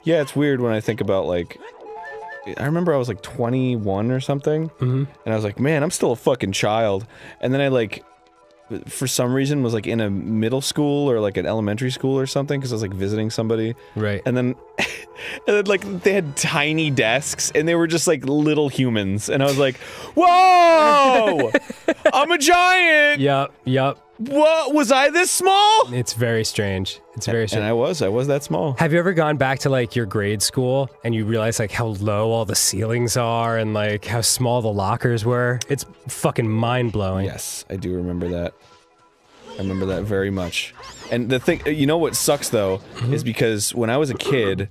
Yeah, it's weird when I think about, like, I remember I was like 21 or something, and I was like, man, I'm still a fucking child. And then I, like, for some reason was like in a middle school or like an elementary school or something, because I was like visiting somebody. Right. And then, like, they had tiny desks and they were just like little humans. And I was like, whoa! I'm a giant! Yup. What? Was I this small? It's very strange. It's very strange. And I was that small. Have you ever gone back to, like, your grade school and you realize, like, how low all the ceilings are and, like, how small the lockers were? It's fucking mind-blowing. Yes, I do remember that. I remember that very much. And the thing, you know what sucks, though, is because when I was a kid,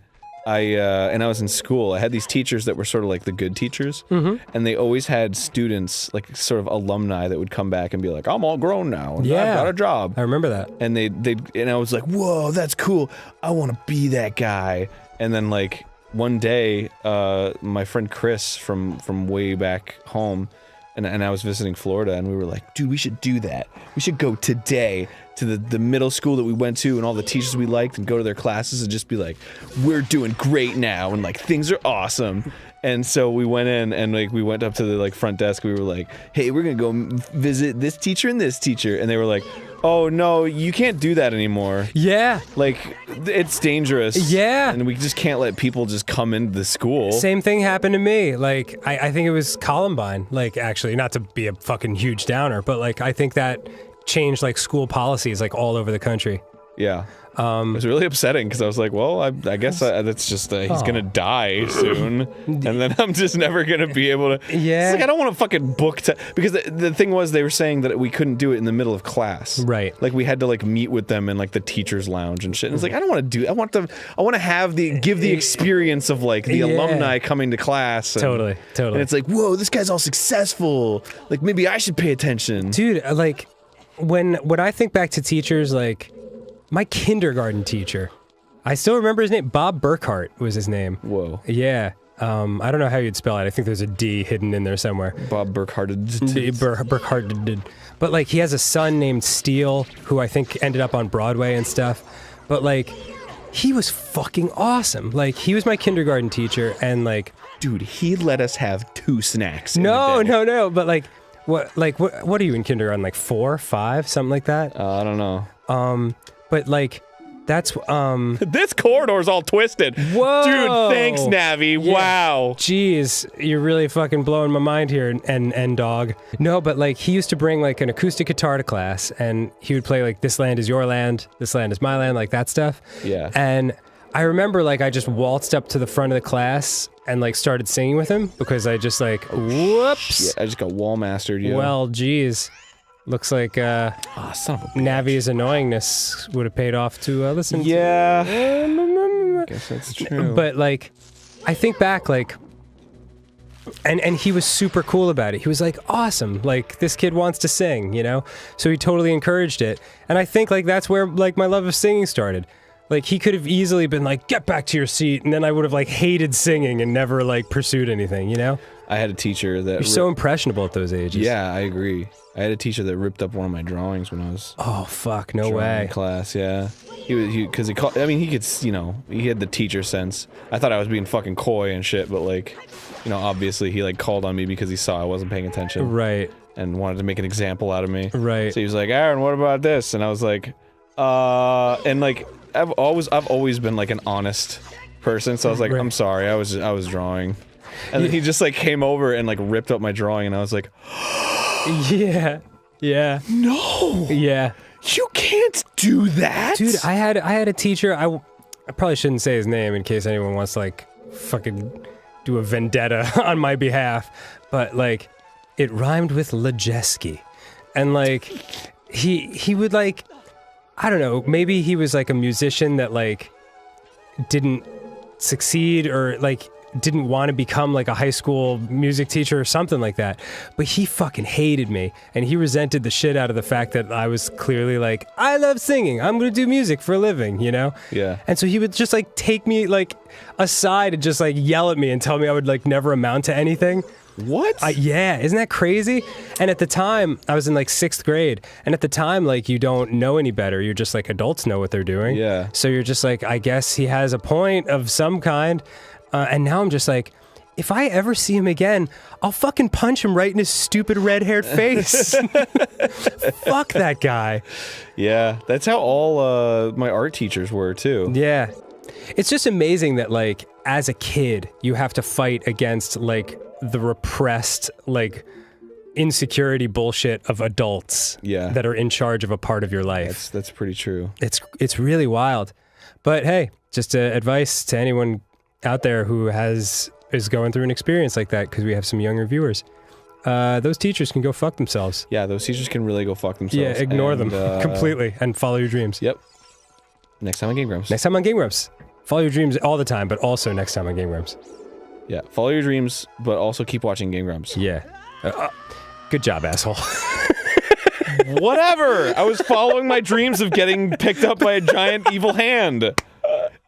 and I was in school, I had these teachers that were sort of like the good teachers, and they always had students, like sort of alumni, that would come back and be like, I'm all grown now, and I've got a job. I remember that. And and I was like, whoa, that's cool, I want to be that guy. And then, like, one day, my friend Chris from way back home, and I was visiting Florida, and we were like, dude, we should do that. We should go today to the middle school that we went to and all the teachers we liked and go to their classes and just be like, we're doing great now and, like, things are awesome. And so we went in and, like, we went up to the, like, front desk. We were like, hey, we're gonna go visit this teacher and this teacher. And they were like, oh no, you can't do that anymore. Yeah. Like, it's dangerous. Yeah. And we just can't let people just come into the school. Same thing happened to me. Like, I think it was Columbine. Like, actually, not to be a fucking huge downer, but, like, I think that changed, like, school policies, like, all over the country. Yeah. It was really upsetting because I was like, well, I guess that's just, he's gonna die soon. And then I'm just never gonna be able to. Yeah. It's like, I don't want to fucking book because the thing was, they were saying that we couldn't do it in the middle of class. Right. Like, we had to, like, meet with them in, like, the teacher's lounge and shit. And it's like, I don't want to do, I want to have give the experience of, like, the alumni coming to class. And, Totally. And it's like, whoa, this guy's all successful. Like, maybe I should pay attention. Dude, like, when I think back to teachers, like, my kindergarten teacher, I still remember his name. Bob Burkhart was his name. Whoa. Yeah. I don't know how you'd spell it. I think there's a D hidden in there somewhere. Bob Burkhart. Burkhart. But, like, he has a son named Steele, who I think ended up on Broadway and stuff. But, like, he was fucking awesome. Like, he was my kindergarten teacher, and, like... Dude, he let us have 2 snacks. No. But, like, what are you in kindergarten? Like 4, 5, something like that? I don't know. But, like, that's, This corridor's all twisted. Whoa! Dude, thanks, Navi. Yeah. Wow. Jeez, you're really fucking blowing my mind here, and dog. No, but, like, he used to bring, like, an acoustic guitar to class, and he would play, like, This Land Is Your Land, This Land Is My Land, like, that stuff. Yeah. And I remember, like, I just waltzed up to the front of the class and, like, started singing with him, because I just, like, whoops. Yeah, I just got wall mastered, yeah. Well, geez. Looks like son of a bitch. Navi's annoyingness would have paid off to listen Yeah. to. I guess that's true. But, like, I think back, like, and he was super cool about it. He was like, awesome, like, this kid wants to sing, you know? So he totally encouraged it. And I think, like, that's where, like, my love of singing started. Like, he could have easily been like, get back to your seat, and then I would have, like, hated singing and never, like, pursued anything, you know? I had a teacher that... You're so impressionable at those ages. Yeah, I agree. I had a teacher that ripped up one of my drawings when I was... Oh, fuck, no drawing way. in class, yeah. Because he called... I mean, he could, you know, he had the teacher sense. I thought I was being fucking coy and shit, but, like, you know, obviously he, like, called on me because he saw I wasn't paying attention. Right. And wanted to make an example out of me. Right. So he was like, Aaron, what about this? And I was like, and, like, I've always been, like, an honest person, so I was like, Right. I'm sorry, I was drawing. And then he just, like, came over and, like, ripped up my drawing, and I was like, Yeah. no! Yeah. You can't do that! Dude, I had a teacher, I probably shouldn't say his name in case anyone wants to, like, fucking do a vendetta on my behalf, but, like, it rhymed with Lejeski. And, like, he would, like, I don't know, maybe he was, like, a musician that, like, didn't succeed, or, like, didn't want to become, like, a high school music teacher or something like that. But he fucking hated me, and he resented the shit out of the fact that I was clearly like, I love singing, I'm gonna do music for a living, you know? Yeah. And so he would just, like, take me, like, aside and just, like, yell at me and tell me I would, like, never amount to anything. What? Yeah, isn't that crazy? And at the time, I was in like 6th grade, and at the time, like, you don't know any better. You're just like, adults know what they're doing. Yeah. So you're just like, I guess he has a point of some kind. And now I'm just like, if I ever see him again, I'll fucking punch him right in his stupid red-haired face. Fuck that guy. Yeah, that's how all my art teachers were too. Yeah. It's just amazing that, like, as a kid, you have to fight against, like, the repressed, like, insecurity bullshit of adults that are in charge of a part of your life. That's pretty true. It's really wild. But hey, just advice to anyone out there who is going through an experience like that, because we have some younger viewers. Those teachers can go fuck themselves. Yeah, those teachers can really go fuck themselves. Yeah, ignore them completely and follow your dreams. Yep. Next time on Game Grumps. Next time on Game Grumps. Follow your dreams all the time, but also next time on Game Grumps. Yeah, follow your dreams, but also keep watching Game Grumps. Yeah. Good job, asshole. Whatever! I was following my dreams of getting picked up by a giant evil hand.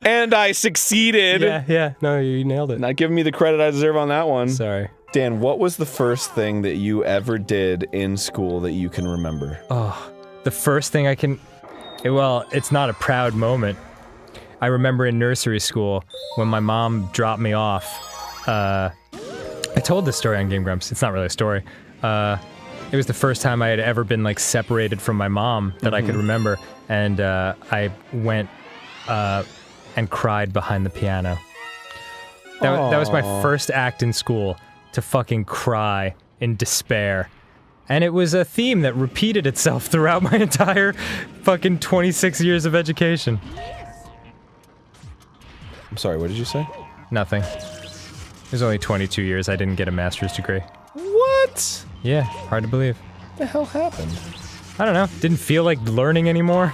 And I succeeded! Yeah, no, you nailed it. Not giving me the credit I deserve on that one. Sorry. Dan, what was the first thing that you ever did in school that you can remember? Oh, the first thing I can... Well, it's not a proud moment. I remember in nursery school, when my mom dropped me off, I told this story on Game Grumps. It's not really a story. It was the first time I had ever been, like, separated from my mom that I could remember, and I went and cried behind the piano. That was my first act in school, to fucking cry in despair. And it was a theme that repeated itself throughout my entire fucking 26 years of education. I'm sorry, what did you say? Nothing. It was only 22 years. I didn't get a master's degree. What? Yeah, hard to believe. What the hell happened? I don't know. Didn't feel like learning anymore.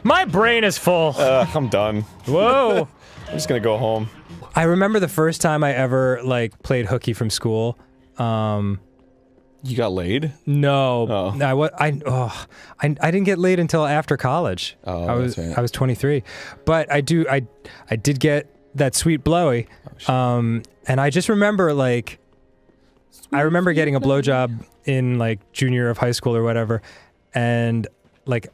My brain is full. I'm done. Whoa. I'm just gonna go home. I remember the first time I ever, like, played hooky from school. You got laid? No. Oh. I didn't get laid until after college. Oh, I that's right. was 23. But I did get that sweet blowy. And I just remember, like, I remember getting a blowjob in, like, junior year of high school or whatever, and, like,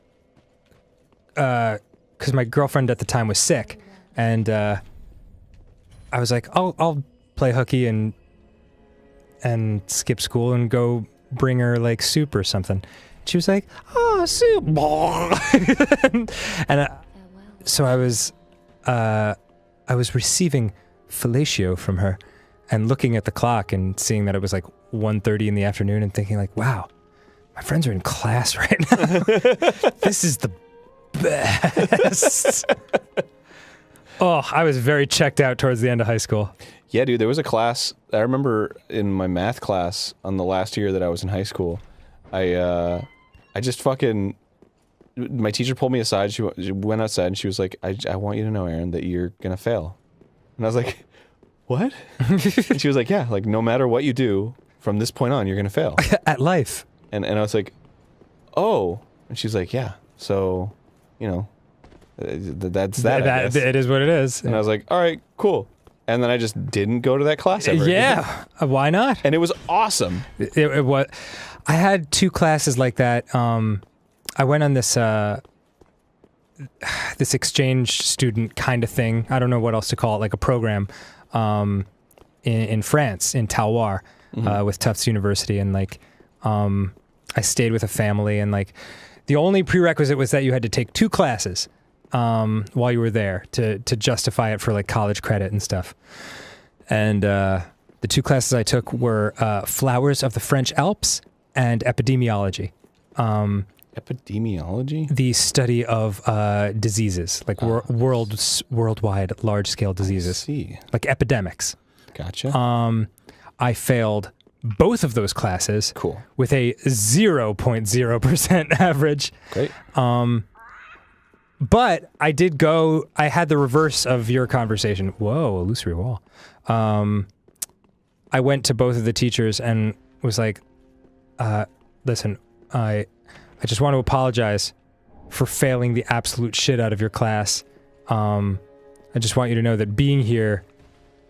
because my girlfriend at the time was sick, and I was like, I'll play hooky and skip school and go bring her, like, soup or something. She was like, oh, soup. And so I was receiving fellatio from her and looking at the clock and seeing that it was like 1:30 in the afternoon and thinking, like, wow, my friends are in class right now. This is the best. Oh, I was very checked out towards the end of high school. Yeah, dude, there was a class, I remember in my math class on the last year that I was in high school, I just fucking, my teacher pulled me aside, she went outside and she was like, I want you to know, Aaron, that you're gonna fail. And I was like, what? And she was like, yeah, like, no matter what you do, from this point on, you're gonna fail. At life. And I was like, oh. And she's like, yeah, so, you know, that's that, I guess. It is what it is. And I was like, all right, cool. And then I just didn't go to that class ever again. Yeah, why not? And it was awesome. It was. I had 2 classes like that. I went on this this exchange student kind of thing. I don't know what else to call it, like a program in France, in Talloires, with Tufts University, and like I stayed with a family, and like the only prerequisite was that you had to take 2 classes while you were there to justify it for like college credit and stuff. And the 2 classes I took were Flowers of the French Alps and Epidemiology. Epidemiology? The study of diseases, like worldwide large-scale diseases. I see. Like epidemics. Gotcha. I failed both of those classes. Cool. With a 0.0% average. Great. But I did go, I had the reverse of your conversation. Whoa, illusory wall. I went to both of the teachers and was like, listen, I just want to apologize for failing the absolute shit out of your class. I just want you to know that being here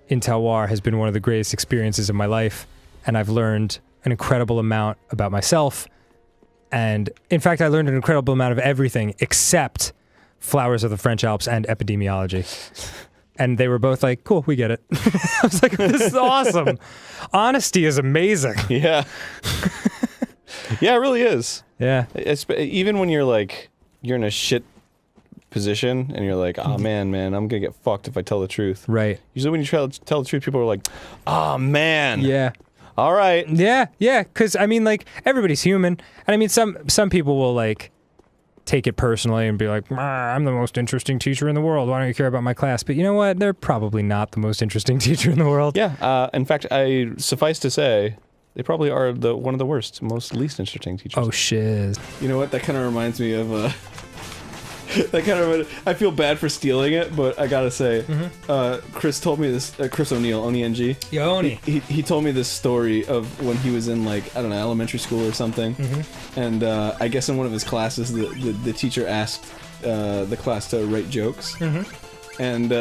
in Talwar has been one of the greatest experiences of my life, and I've learned an incredible amount about myself. And in fact, I learned an incredible amount of everything except flowers of the French Alps and epidemiology. And they were both like, cool, we get it. I was like, this is awesome. Honesty is amazing. Yeah. Yeah, it really is. Yeah. Even when you're like, you're in a shit position and you're like, oh man, I'm gonna get fucked if I tell the truth. Right. Usually when you try to tell the truth, people are like, oh man. Yeah. All right. Yeah, because I mean, like, everybody's human, and I mean, some people will like take it personally and be like, I'm the most interesting teacher in the world. Why don't you care about my class? But you know what? They're probably not the most interesting teacher in the world. Yeah. In fact, I suffice to say, they probably are one of the worst, most least interesting teachers. Oh shiz. You know what? That kind of reminds me of. I feel bad for stealing it, but I gotta say, Chris told me this. Chris O'Neill, Oni-NG. Yo, Oni. He told me this story of when he was in, like, I don't know, elementary school or something, and I guess in one of his classes, the teacher asked the class to write jokes, and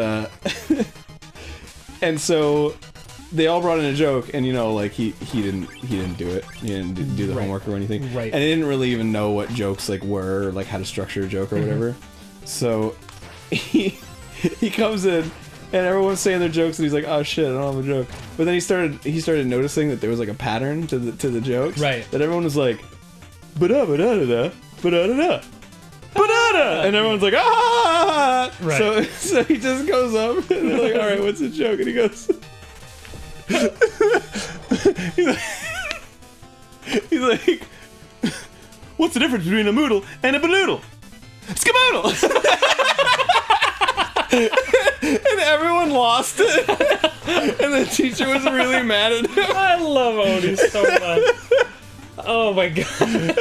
and so they all brought in a joke, and you know, like he didn't do it. He didn't do the homework or anything. Right. And he didn't really even know what jokes like were, or like how to structure a joke or whatever. So he comes in, and everyone's saying their jokes, and he's like, "Oh shit, I don't have a joke." But then he started noticing that there was like a pattern to the jokes. Right. That everyone was like, "Ba-da ba-da da da ba-da-da-da." Ba-da-da! And everyone's like, ah! Right. So he just goes up, and they're like, all right, what's the joke? And he goes, he's like, what's the difference between a moodle and a banoodle? Skamoodle! And everyone lost it. And the teacher was really mad at him. I love Oni so much. Oh my god! The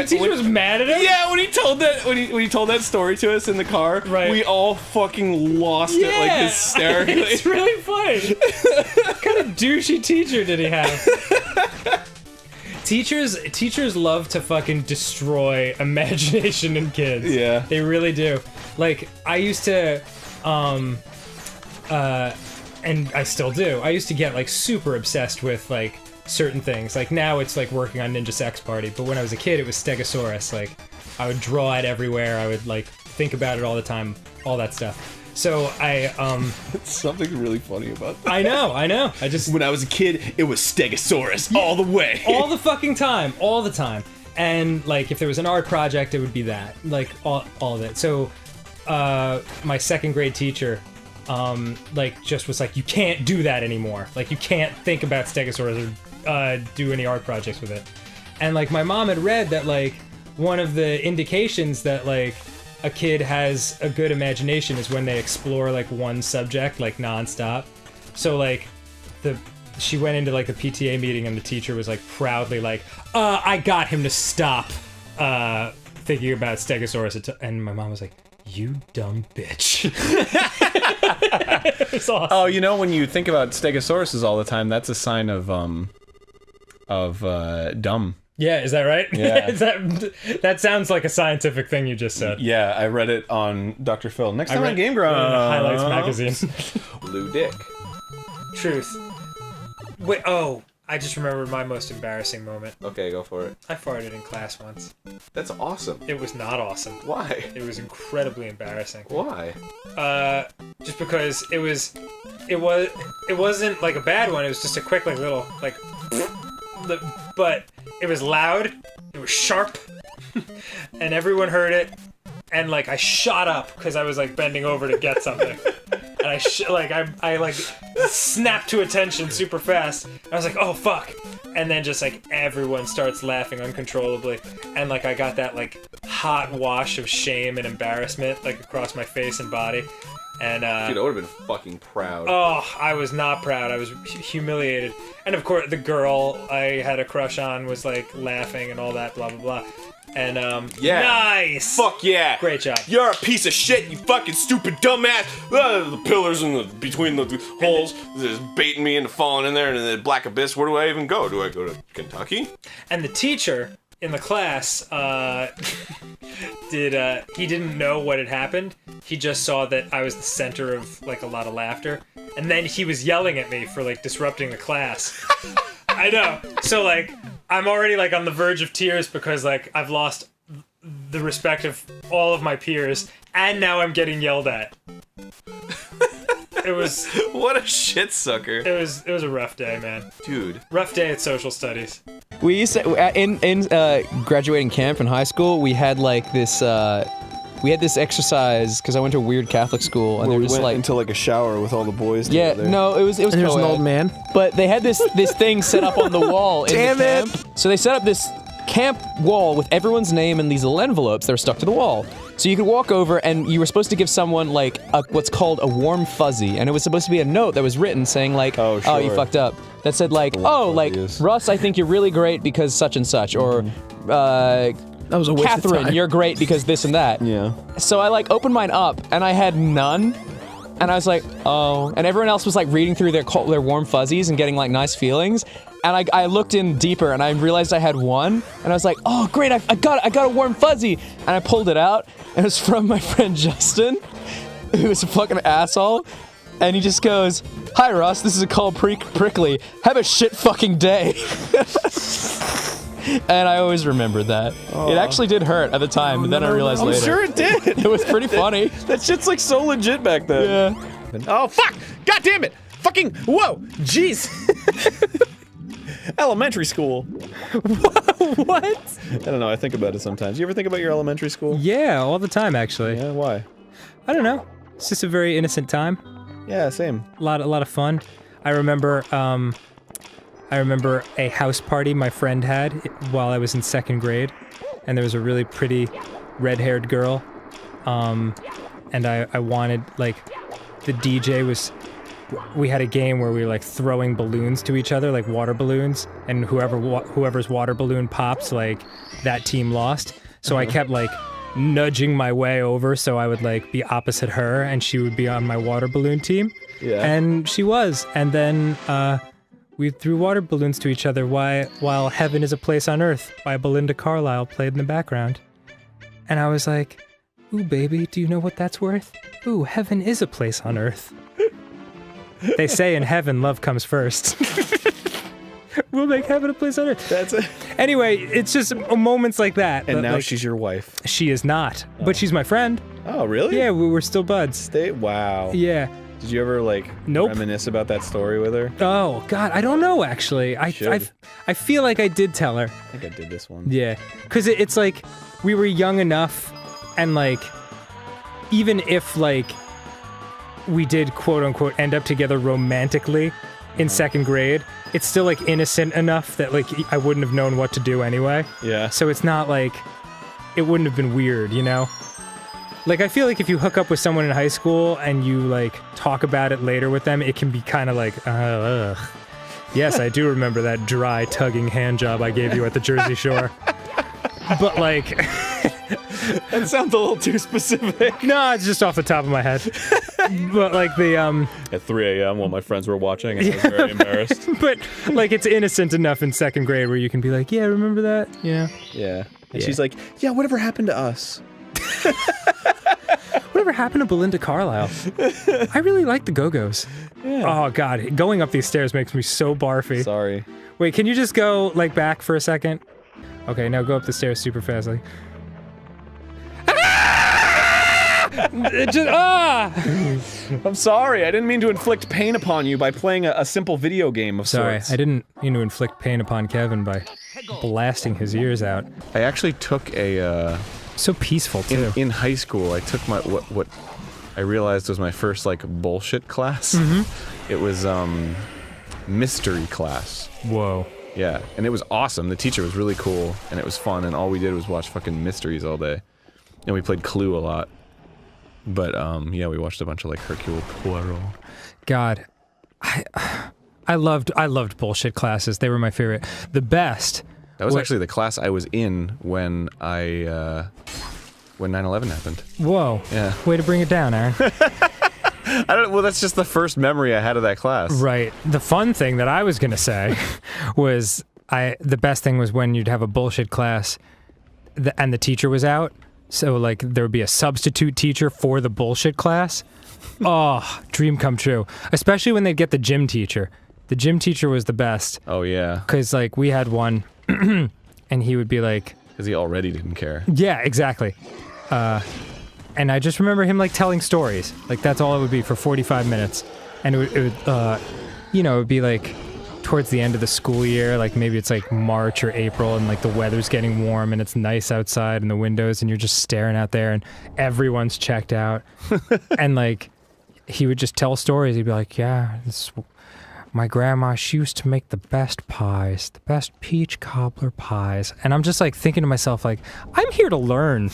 teacher was mad at him. Yeah, when he told that story to us in the car, right. We all fucking lost it like hysterically. It's really funny. What kind of douchey teacher did he have? Teachers love to fucking destroy imagination in kids. Yeah, they really do. Like I used to, and I still do. I used to get like super obsessed with like certain things. Like now it's like working on Ninja Sex Party, but when I was a kid it was Stegosaurus. Like I would draw it everywhere, I would like think about it all the time, all that stuff. So I It's something really funny about that. I know. I just when I was a kid it was Stegosaurus all the way. all the fucking time, all the time. And like if there was an art project it would be that. Like all of it. So my second grade teacher like just was like, you can't do that anymore. Like you can't think about Stegosaurus or do any art projects with it. And like my mom had read that like one of the indications that like a kid has a good imagination is when they explore like one subject like nonstop. So like she went into like the PTA meeting and the teacher was like proudly like, I got him to stop thinking about Stegosaurus. And my mom was like, you dumb bitch. It's awesome. Oh, you know, when you think about Stegosauruses all the time, that's a sign of dumb. Yeah, is that right? Yeah. That sounds like a scientific thing you just said. Yeah, I read it on Dr. Phil. Next time on Game Grumps. Highlights magazine. Blue dick. Truth. Wait, oh, I just remembered my most embarrassing moment. Okay, go for it. I farted in class once. That's awesome. It was not awesome. Why? It was incredibly embarrassing. Why? Just because it wasn't like a bad one. It was just a quick like little like, but it was loud. It was sharp, and everyone heard it. And like I shot up because I was like bending over to get something, and I snapped to attention super fast. And I was like, oh fuck, and then just like everyone starts laughing uncontrollably, and like I got that like hot wash of shame and embarrassment like across my face and body. And dude, I would have been fucking proud. Oh, I was not proud. I was humiliated. And of course, the girl I had a crush on was like laughing and all that, blah blah blah. And yeah, nice. Fuck yeah, great job. You're a piece of shit, you fucking stupid dumbass. The pillars in between the holes just baiting me into falling in there, and in the black abyss. Where do I even go? Do I go to Kentucky? And the teacher in the class, he didn't know what had happened. He just saw that I was the center of like a lot of laughter, and then he was yelling at me for like disrupting the class. I know. So like I'm already like on the verge of tears because like I've lost the respect of all of my peers, and now I'm getting yelled at. It was What a shit sucker. it was a rough day, man. Dude. Rough day at social studies. We used to, in graduating camp in high school, we had like this, we had this exercise, because I went to a weird Catholic school, and Well, they were we just went like... into like a shower with all the boys Yeah, together. no, it was And there's an co-ed. old man. But they had this thing set up on the wall in Damn the it. camp. So they set up this camp wall with everyone's name in these little envelopes that were stuck to the wall. So you could walk over and you were supposed to give someone like what's called a warm fuzzy, and it was supposed to be a note that was written saying like, Oh, you sure. fucked up. That said like, warm oh, fuzzy like, is. Russ, I think you're really great because such and such, or That was a waste of Catherine, time. you're great because this and that. Yeah. So I like opened mine up and I had none. And I was like, oh. And everyone else was like reading through their warm fuzzies and getting like nice feelings. And I looked in deeper and I realized I had one. And I was like, oh great, I got a warm fuzzy. And I pulled it out and it was from my friend Justin, who was a fucking asshole. And he just goes, hi Ross, this is a call prickly. Have a shit fucking day. And I always remember that. It actually did hurt at the time, but then I realized I'm later. sure it did. It was pretty funny. That shit's like so legit back then. Yeah. Oh, fuck! God damn it! Fucking, whoa! Jeez! Elementary school. What? I don't know, I think about it sometimes. You ever think about your elementary school? Yeah, all the time actually. Yeah, why? I don't know. It's just a very innocent time. Yeah, same. A lot of fun. I remember a house party my friend had while I was in 2nd grade, and there was a really pretty red-haired girl, and I wanted, like, the DJ was, we had a game where we were like throwing balloons to each other, like water balloons, and whoever's water balloon pops, like, that team lost. So I kept like nudging my way over so I would like be opposite her and she would be on my water balloon team. Yeah. And she was. And then we threw water balloons to each other while Heaven is a Place on Earth by Belinda Carlisle played in the background. And I was like, ooh, baby, do you know what that's worth? Ooh, heaven is a place on earth. They say in heaven, love comes first. We'll make heaven a place on earth. That's it. Anyway, it's just moments like that. And that, now like, she's your wife. She is not, but she's my friend. Oh, really? Yeah, we're still buds. Wow. Yeah. Did you ever like Nope. reminisce about that story with her? Oh God, I don't know actually. I feel like I did tell her. I think I did this one. Yeah, because it's like we were young enough, and like even if like we did quote unquote end up together romantically in 2nd grade, it's still like innocent enough that like I wouldn't have known what to do anyway. Yeah. So it's not like it wouldn't have been weird, you know? Like I feel like if you hook up with someone in high school and you like talk about it later with them, it can be kind of like, ugh. Yes, I do remember that dry tugging hand job I gave you at the Jersey Shore. But like, That sounds a little too specific. no, it's just off the top of my head. But like the At 3 a.m. while my friends were watching, and I was very embarrassed. but like it's innocent enough in 2nd grade where you can be like, yeah, remember that? Yeah. Yeah. And Yeah. she's like, yeah, whatever happened to us? Whatever happened to Belinda Carlisle? I really like the Go-Go's. Yeah. Oh God, going up these stairs makes me so barfy. Sorry. Wait, can you just go like back for a second? Okay, now go up the stairs super fast. Like, I'm sorry. I didn't mean to inflict pain upon you by playing a simple video game of Sorry, sorts. I didn't mean to inflict pain upon Kevin by blasting his ears out. I actually took a So peaceful too. in high school. I took my what I realized was my first like bullshit class. Mm-hmm. It was mystery class. Whoa. Yeah, and it was awesome. The teacher was really cool, and it was fun. And all we did was watch fucking mysteries all day, and we played Clue a lot. But yeah, we watched a bunch of like Hercule Poirot. God, I loved bullshit classes. They were my favorite. The best. That was What- actually the class I was in when when 9/11 happened. Whoa. Yeah. Way to bring it down, Aaron. I don't. Well, that's just the first memory I had of that class. Right. The fun thing that I was gonna say was the best thing was when you'd have a bullshit class, and the teacher was out, So like there would be a substitute teacher for the bullshit class. Oh, dream come true. Especially when they'd get the gym teacher. The gym teacher was the best. Oh yeah. Because like we had one, and he would be like, Because he already didn't care. yeah, exactly. And I just remember him like telling stories. Like that's all it would be for 45 minutes. And it would you know, it would be like towards the end of the school year, like maybe it's like March or April and like the weather's getting warm and it's nice outside in the windows and you're just staring out there and everyone's checked out. And like he would just tell stories. He'd be like, yeah, my grandma, she used to make the best pies, the best peach cobbler pies. And I'm just like thinking to myself, like, I'm here to learn.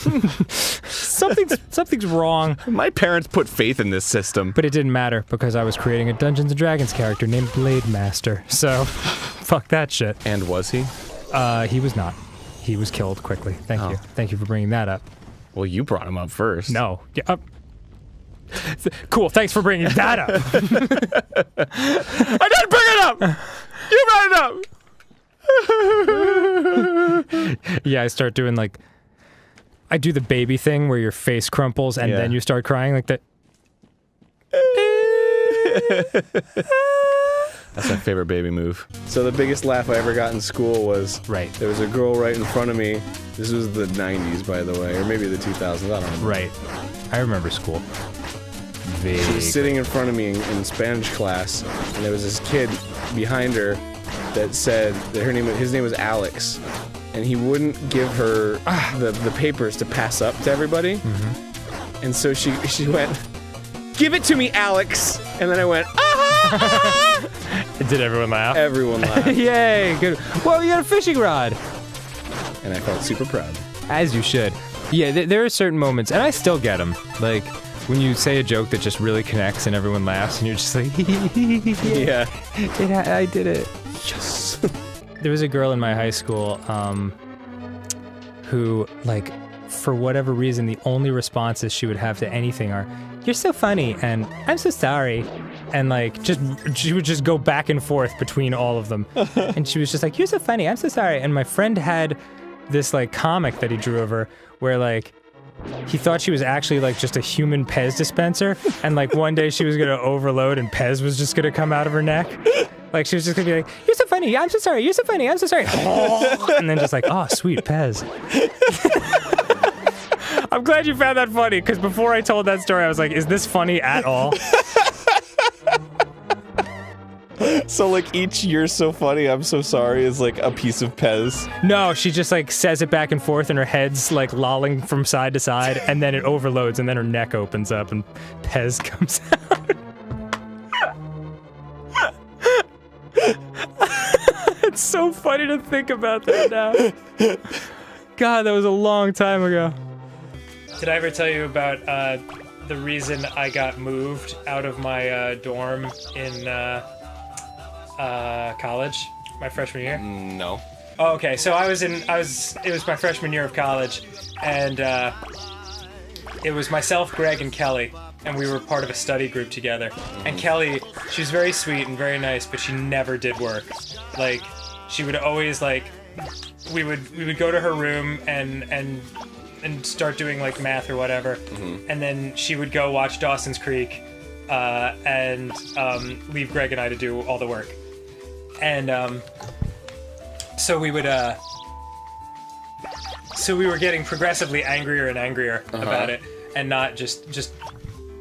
Something's wrong. My parents put faith in this system. But it didn't matter because I was creating a Dungeons & Dragons character named Blade Master. So, fuck that shit. And was he? He was not. He was killed quickly. Thank you. Thank you for bringing that up. Well, you brought him up first. No. Yeah, cool, thanks for bringing that up. I didn't bring it up! You brought it up! Yeah, I start doing like... I do the baby thing where your face crumples and then you start crying like that. That's my favorite baby move. So the biggest laugh I ever got in school was... Right. There was a girl right in front of me. This was the 90s, by the way, or maybe the 2000s, I don't know. Right. I remember school. She was sitting in front of me in Spanish class, and there was this kid behind her that said that his name was Alex, and he wouldn't give her the papers to pass up to everybody. Mm-hmm. And so she went, "Give it to me, Alex!" And then I went, "Ah!" Did everyone laugh? Everyone laughed. Yay, good. Whoa, you got a fishing rod! And I felt super proud. As you should. Yeah, there are certain moments, and I still get them. Like, when you say a joke that just really connects and everyone laughs, and you're just like, Yeah. I did it. Yes. There was a girl in my high school who, like, for whatever reason, the only responses she would have to anything are, "You're so funny," and "I'm so sorry." And, like, she would just go back and forth between all of them. And she was just like, "You're so funny, I'm so sorry." And my friend had this, like, comic that he drew of her where, like, he thought she was actually like just a human Pez dispenser, and like one day she was gonna overload and Pez was just gonna come out of her neck. Like she was just gonna be like, "You're so funny, I'm so sorry, you're so funny, I'm so sorry." And then just like, "Oh, sweet Pez." I'm glad you found that funny, because before I told that story, I was like, is this funny at all? So like each "you're so funny, I'm so sorry" is like a piece of Pez. No, she just like says it back and forth and her head's like lolling from side to side, and then it overloads and then her neck opens up and Pez comes out. It's so funny to think about that now. God, that was a long time ago. Did I ever tell you about the reason I got moved out of my dorm in college, my freshman year? No. Oh, okay, so it was my freshman year of college, and it was myself, Greg, and Kelly, and we were part of a study group together. And Kelly, she was very sweet and very nice, but she never did work. Like, she would always, like, we would go to her room and start doing, like, math or whatever, and then she would go watch Dawson's Creek, and leave Greg and I to do all the work. And so we would we were getting progressively angrier and angrier about it, and not just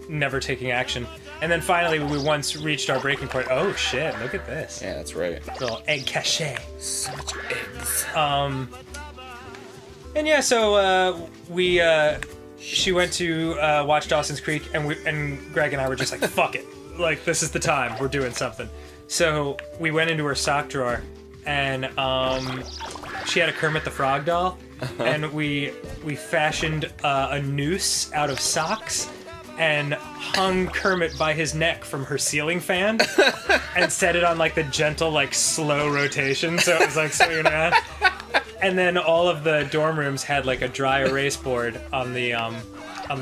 never taking action. And then finally we once reached our breaking point. Oh shit, look at this. Yeah, that's right. Little egg cachet. Such eggs. And yeah, so she went to watch Dawson's Creek, and Greg and I were just like, fuck it. Like, this is the time. We're doing something. So we went into her sock drawer, and she had a Kermit the Frog doll, and we fashioned a noose out of socks and hung Kermit by his neck from her ceiling fan and set it on, like, the gentle, like, slow rotation, so it was, like, swinging around. And then all of the dorm rooms had, like, a dry erase board on the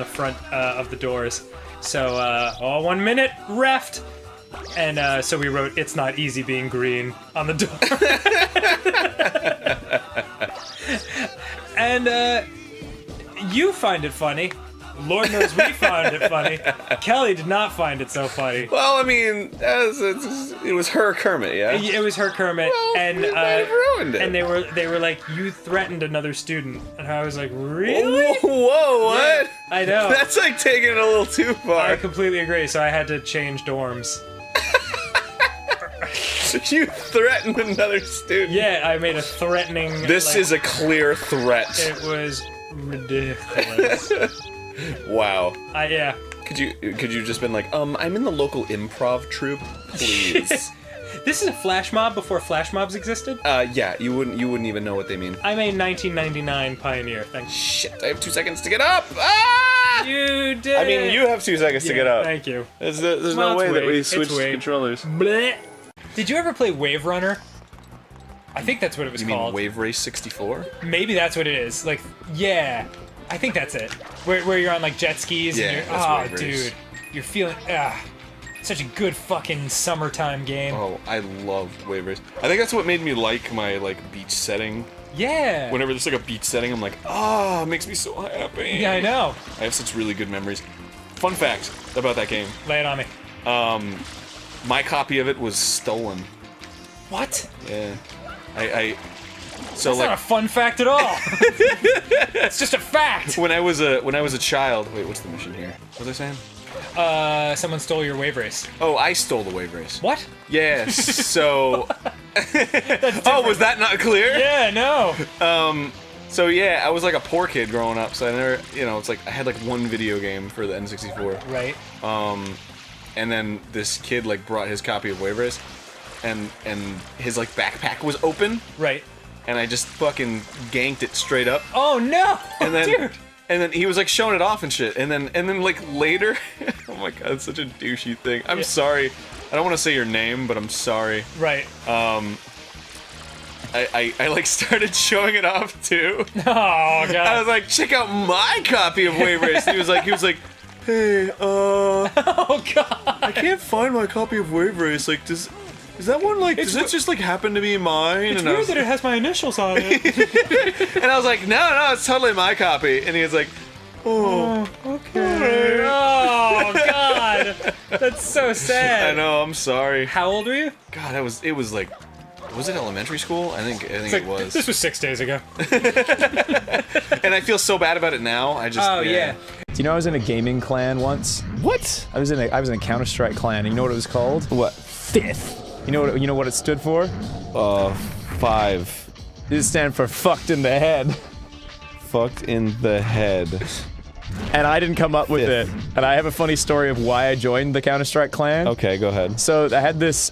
front of the doors. So, 1 minute, reft! And so we wrote, "It's not easy being green" on the door. And You find it funny. Lord knows we found it funny. Kelly did not find it so funny. Well, I mean, it was her Kermit, yeah? It was her Kermit, Well, and you might have ruined it. and they were like, you threatened another student, and I was like, really? Whoa, what? Yeah, I know. That's like taking it a little too far. I completely agree. So I had to change dorms. You threatened another student. Yeah, I made a threatening. This is a clear threat. It was ridiculous. Wow. Yeah. Could you just been like, I'm in the local improv troupe, please? This is a flash mob before flash mobs existed. Yeah, you wouldn't even know what they mean. I'm a 1999 pioneer. Thanks. Shit, I have 2 seconds to get up. Ah! You did. I mean, you have 2 seconds to get up. Thank you. There's Well, no way it's that we Wave. switched It's Wave. controllers. Blech. Did you ever play Wave Runner? I think that's what it was You called. mean Wave Race 64? Maybe that's what it is. Like, yeah, I think that's it. Where you're on like jet skis. Yeah, and you're, that's Wave Race. dude, you're feeling such a good fucking summertime game. Oh, I love Wave Race. I think that's what made me like my beach setting. Yeah. Whenever there's like a beach setting, I'm like, it makes me so happy. Yeah, I know. I have such really good memories. Fun fact about that game. Lay it on me. My copy of it was stolen. What? Yeah. So That's not a fun fact at all. It's just a fact. when I was a child. Wait, what's the mission here? What was I saying? Someone stole your wave race. Oh, I stole the Wave Race. What? Yeah. So. Oh, was that not clear? Yeah, no. So yeah, I was like a poor kid growing up. So I never, it's like I had like one video game for the N64. Right. And then this kid like brought his copy of Wave Race, and his like backpack was open. Right. And I just fucking ganked it straight up. Oh no! And then, dude. and then he was like showing it off and shit. And then like later, oh my god, it's such a douchey thing. I'm sorry. I don't want to say your name, but I'm sorry. Right. I like started showing it off too. Oh god. I was like, check out my copy of Wave Race. And he was like, hey, oh god. I can't find my copy of Wave Race. Like, is that one like? Does that just like happen to be mine? It's and I weird was, that it has my initials on it. and I was like, no, it's totally my copy. And he was like, oh, Okay. Oh god. That's so sad. I know. I'm sorry. How old were you? God, it was like, was it elementary school? I think it was. This was 6 days ago. And I feel so bad about it now. I just. Oh yeah. Do you know I was in a gaming clan once? What? I was in a Counter-Strike clan. And you know what it was called? What? Fifth. You know what it stood for? 5. It stand for fucked in the head. Fucked in the head. And I didn't come up with Fifth. it. And I have a funny story of why I joined the Counter-Strike clan. Okay, go ahead. So I had this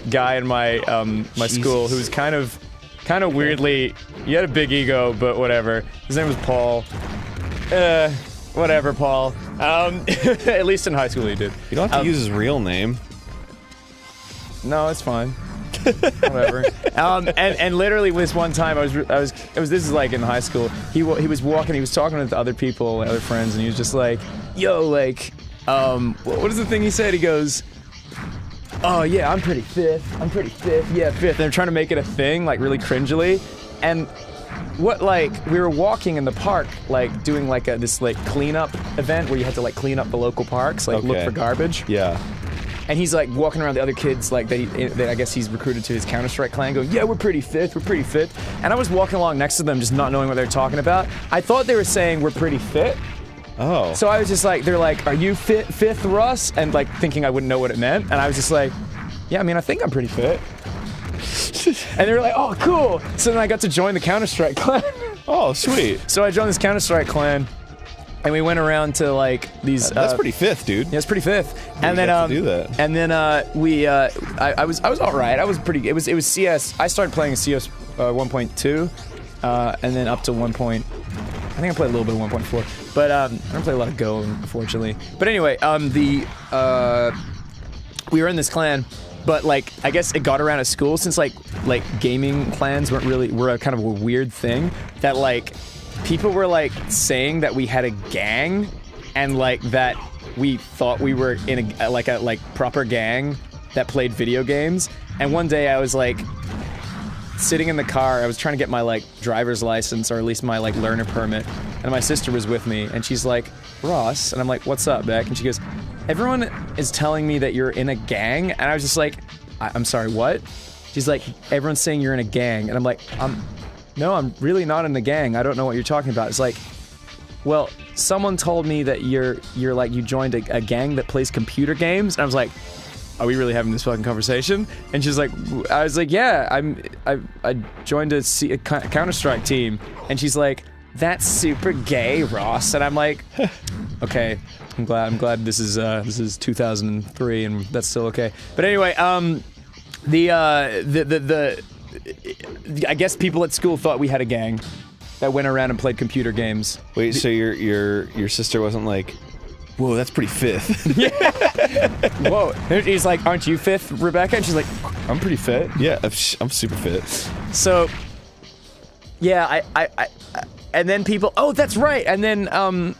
guy in my my school who was kind of weirdly. He had a big ego, but whatever. His name was Paul. Whatever, Paul. At least in high school he did. You don't have to use his real name. No, it's fine. Whatever. And literally this one time this is like in high school. He was walking. He was talking with other people, other friends, and he was just like, "Yo, like, what is the thing he said?" He goes, "Oh yeah, I'm pretty fifth. Yeah, fifth." And they're trying to make it a thing, like really cringily, and. We were walking in the park, like, doing, like, this, like, cleanup event where you had to, like, clean up the local parks, like, look for garbage. Yeah. And he's, like, walking around the other kids, like, that I guess he's recruited to his Counter-Strike clan, going, yeah, we're pretty fifth. And I was walking along next to them, just not knowing what they were talking about. I thought they were saying we're pretty fit. Oh. So I was just like, they're like, are you fifth, Russ? And, like, thinking I wouldn't know what it meant. And I was just like, yeah, I mean, I think I'm pretty fit. And they were like, oh, cool. So then I got to join the Counter-Strike clan. Oh, sweet. So I joined this Counter-Strike clan, and we went around to, like, these... That's pretty fifth, dude. Yeah, it's pretty fifth. And then, to do that. And then, I was alright. I was pretty... It was CS... I started playing CS 1.2, and then up to 1. I think I played a little bit of 1.4. But, I don't play a lot of Go, unfortunately. But anyway, we were in this clan... But, like, I guess it got around at school since, like gaming clans were a kind of a weird thing that, like, people were, like, saying that we had a gang and, like, that we thought we were in a proper gang that played video games. And one day I was like, sitting in the car. I was trying to get my like driver's license, or at least my like learner permit, and my sister was with me, and she's like, Ross, and I'm like, what's up, Beck? And she goes, everyone is telling me that you're in a gang, and I was just like, I'm sorry, what? She's like, everyone's saying you're in a gang, and I'm like, no, I'm really not in a gang. I don't know what you're talking about. It's like, well, someone told me that you're like, you joined a gang that plays computer games, and I was like, are we really having this fucking conversation? And she's like, I was like, yeah, I joined a Counter-Strike team, and she's like, that's super gay, Ross, and I'm like, okay, I'm glad this is 2003 and that's still okay. But anyway, I guess people at school thought we had a gang that went around and played computer games. Wait, so your sister wasn't like, whoa, that's pretty fifth. Whoa. He's like, aren't you fifth, Rebecca? And she's like, I'm pretty fit. Yeah, I'm super fit. So, yeah, I and then people, oh, that's right. And then, I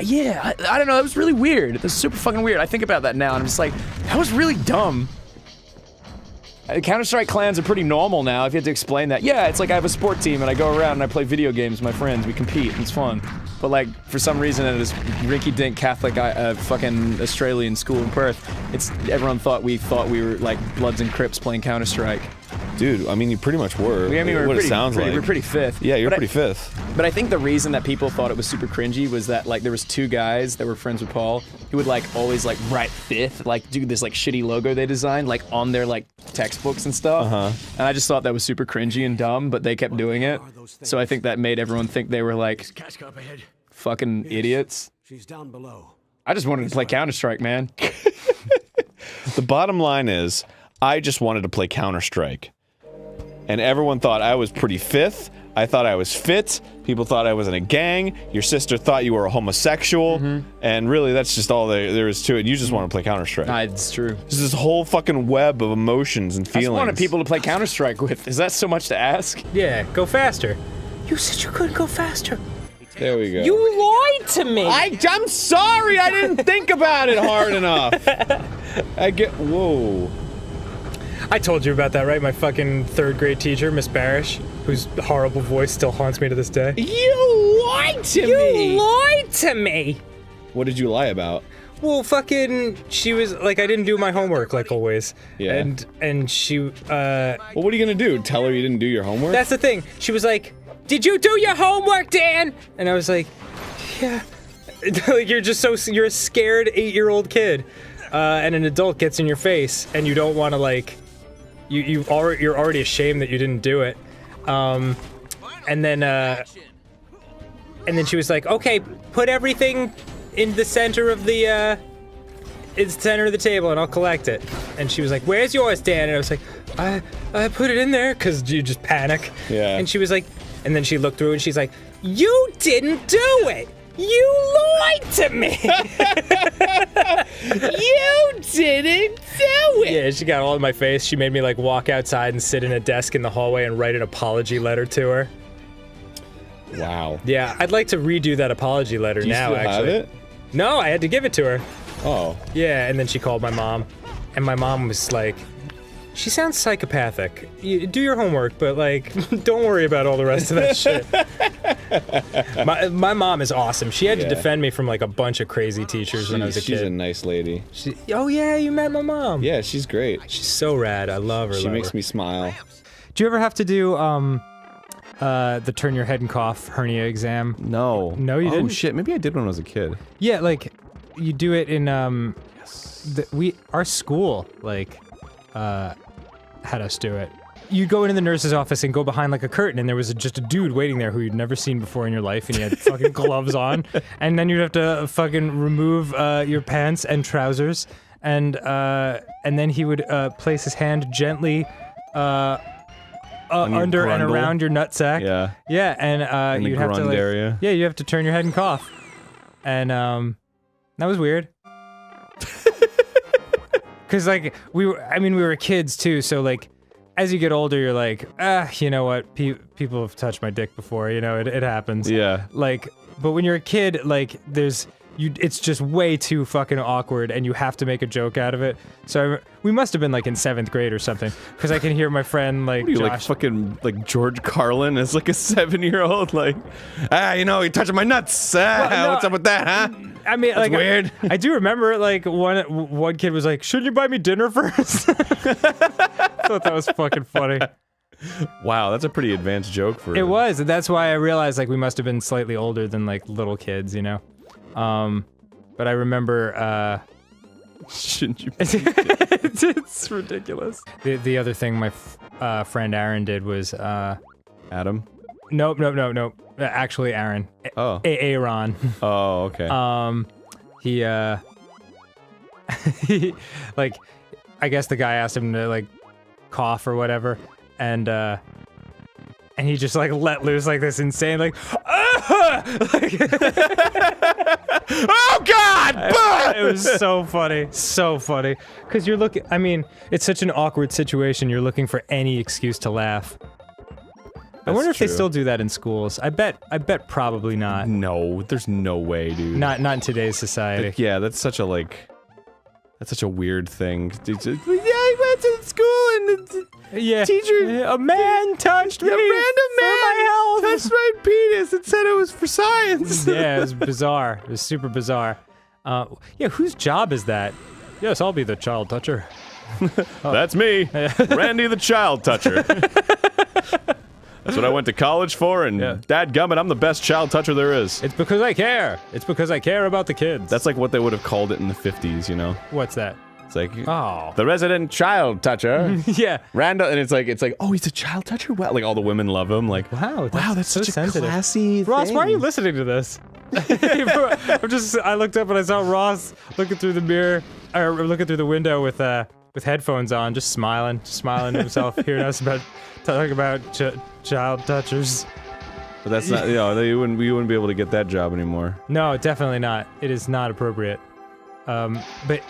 don't know, it was really weird. It was super fucking weird. I think about that now, and I'm just like, that was really dumb. Counter-Strike clans are pretty normal now, if you had to explain that. Yeah, it's like I have a sport team, and I go around and I play video games with my friends. We compete, and it's fun. But like, for some reason, at this rinky-dink Catholic fucking Australian school in Perth, everyone thought we were like Bloods and Crips playing Counter-Strike. Dude, I mean, you pretty much were. I mean, what it sounds like. We're pretty fifth. Yeah, you're pretty fifth. But I think the reason that people thought it was super cringy was that, like, there was two guys that were friends with Paul who would, like, always, like, write fifth, like, do this, like, shitty logo they designed, like, on their, like, textbooks and stuff. And I just thought that was super cringy and dumb, but they kept doing it. So I think that made everyone think they were, like, fucking idiots. She's down below. I just wanted to play Counter-Strike, man. The bottom line is, I just wanted to play Counter-Strike. And everyone thought I was pretty fifth. I thought I was fit. People thought I was in a gang. Your sister thought you were a homosexual. And really, that's just all there is to it. You just want to play Counter-Strike. Nah, it's true. There's this whole fucking web of emotions and feelings. I just wanted people to play Counter-Strike with. Is that so much to ask? Yeah, go faster. You said you couldn't go faster. There we go. You lied to me. I'm sorry. I didn't think about it hard enough. Whoa. I told you about that, right? My fucking third grade teacher, Miss Barish, whose horrible voice still haunts me to this day. You lied to me. You lied to me. What did you lie about? Well, fucking, she was like, I didn't do my homework, like always. Yeah. And she, Well, what are you gonna do? Tell her you didn't do your homework? That's the thing. She was like, did you do your homework, Dan? And I was like, yeah. Like, you're a scared 8-year-old kid. And an adult gets in your face, and you don't want to, like, you're already ashamed that you didn't do it. And then she was like, okay, put everything in the center of the table and I'll collect it. And she was like, where's yours, Dan? And I was like, I put it in there, because you just panic. Yeah. And she was like, and then she looked through and she's like, you didn't do it! You lied to me! You didn't do it! Yeah, she got all in my face. She made me, like, walk outside and sit in a desk in the hallway and write an apology letter to her. Wow. Yeah, I'd like to redo that apology letter now, actually. actually. Have it? No, I had to give it to her. Oh. Yeah, and then she called my mom. And my mom was like, she sounds psychopathic. You do your homework, but, like, don't worry about all the rest of that shit. My mom is awesome. She had to defend me from, like, a bunch of crazy teachers when I was a kid. She's a nice lady. Oh, yeah, you met my mom. Yeah, she's great. She's so rad. I love her. She makes me smile. Do you ever have to do the turn your head and cough hernia exam? No. No, you didn't? Oh, shit. Maybe I did when I was a kid. Yeah, like, you do it in, our school, like, had us do it. You'd go into the nurse's office and go behind, like, a curtain, and there was just a dude waiting there who you'd never seen before in your life, and he had fucking gloves on, and then you'd have to fucking remove your pants and trousers, and then he would place his hand gently under and around your nutsack. Yeah. Yeah, and you'd have to, like, area. yeah, you have to turn your head and cough, and that was weird. Cause, like, we were kids too, so, like, as you get older, you're like, you know what, people have touched my dick before, you know, it happens. Yeah. Like, but when you're a kid, like, it's just way too fucking awkward, and you have to make a joke out of it. So we must have been like in 7th grade or something, because I can hear my friend like You Josh. like fucking like George Carlin as like a 7-year-old, like, you know, you're touching my nuts. no, What's up with that, huh? I mean, like, weird. I do remember like one kid was like, "Shouldn't you buy me dinner first?" I thought that was fucking funny. Wow, that's a pretty advanced joke for It was, and that's why I realized like we must have been slightly older than like little kids, you know. But I remember. Shouldn't you? It's ridiculous. The other thing my friend Aaron did was Adam? nope. Actually, Aaron. Oh. Aaron. Oh, okay. He he, like, I guess the guy asked him to like cough or whatever, and he just like let loose like this insane like, like Oh God! it was so funny, because you're looking. I mean, it's such an awkward situation. You're looking for any excuse to laugh. I wonder if they true. still do that in schools. I bet probably not. No, there's no way, dude. Not in today's society. Yeah, that's such a weird thing. Yeah, I went to school and Yeah. teacher, A man touched me. a random for man my health. touched my penis and said it was for science. Yeah, it was bizarre. It was super bizarre. Yeah, whose job is that? Yes, I'll be the child toucher. That's me, Randy the child toucher. That's what I went to college for, and dadgummit, I'm the best child toucher there is. It's because I care. It's because I care about the kids. That's like what they would have called it in the 50s, you know? What's that? It's like, Oh. the resident child toucher. Yeah. Randall, and it's like, oh, he's a child toucher? Wow, like all the women love him, like, Wow, that's so such a sensitive. classy Ross, thing. why are you listening to this? I looked up and I saw Ross looking through the mirror, or looking through the window with headphones on, just smiling to himself, hearing us talking about child touchers. But that's not, you know, you wouldn't be able to get that job anymore. No, definitely not. It is not appropriate. But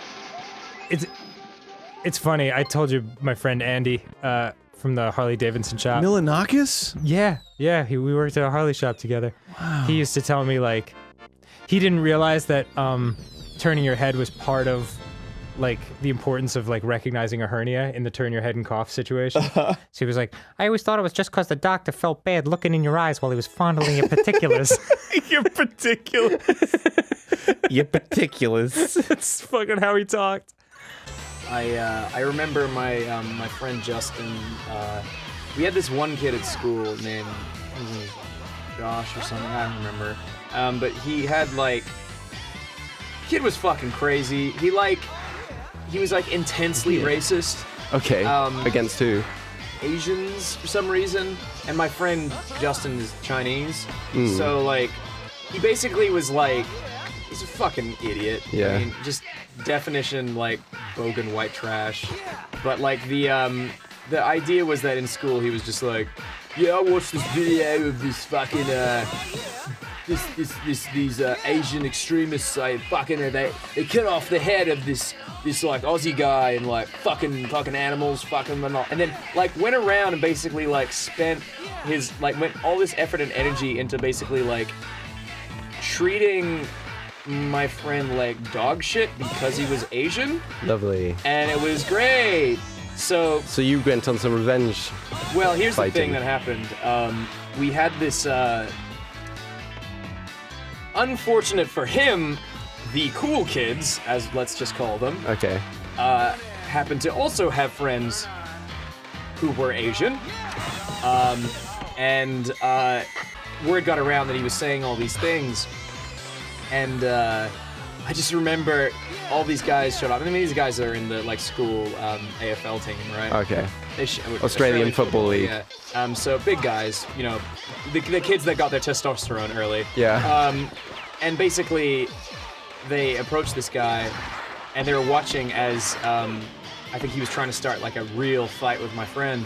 it's funny. I told you my friend Andy from the Harley Davidson shop. Milanakis? Yeah, we worked at a Harley shop together. Wow. He used to tell me like he didn't realize that turning your head was part of like the importance of like recognizing a hernia in the turn your head and cough situation. So he was like, I always thought it was just because the doctor felt bad looking in your eyes while he was fondling your particulars. Your particulars. Your particulars. That's fucking how he talked. I remember my my friend Justin. We had this one kid at school named Josh or something. I don't remember. But he had like, kid was fucking crazy. He was like intensely racist. Okay. Against who? Asians for some reason, and my friend Justin is Chinese, so like he basically was like, he's a fucking idiot. Yeah. I mean, just definition like bogan white trash. But like the idea was that in school he was just like, yeah, I watched this video of this fucking these Asian extremists they cut off the head of this like Aussie guy and like fucking animals, fucking them all. And then like went around and basically like spent his went all this effort and energy into basically like treating my friend like dog shit because he was Asian. Lovely. And it was great. So you went on some revenge. Well, here's fighting. the thing that happened. We had this unfortunate for him, the cool kids, as let's just call them, Okay. happened to also have friends who were Asian. And word got around that he was saying all these things. And I just remember all these guys showed up. I mean, these guys are in the like school AFL team, right? Okay. Australian Australian Football League. Yeah. So big guys, you know, the kids that got their testosterone early. Yeah. And basically, they approached this guy, and they were watching as I think he was trying to start like a real fight with my friend.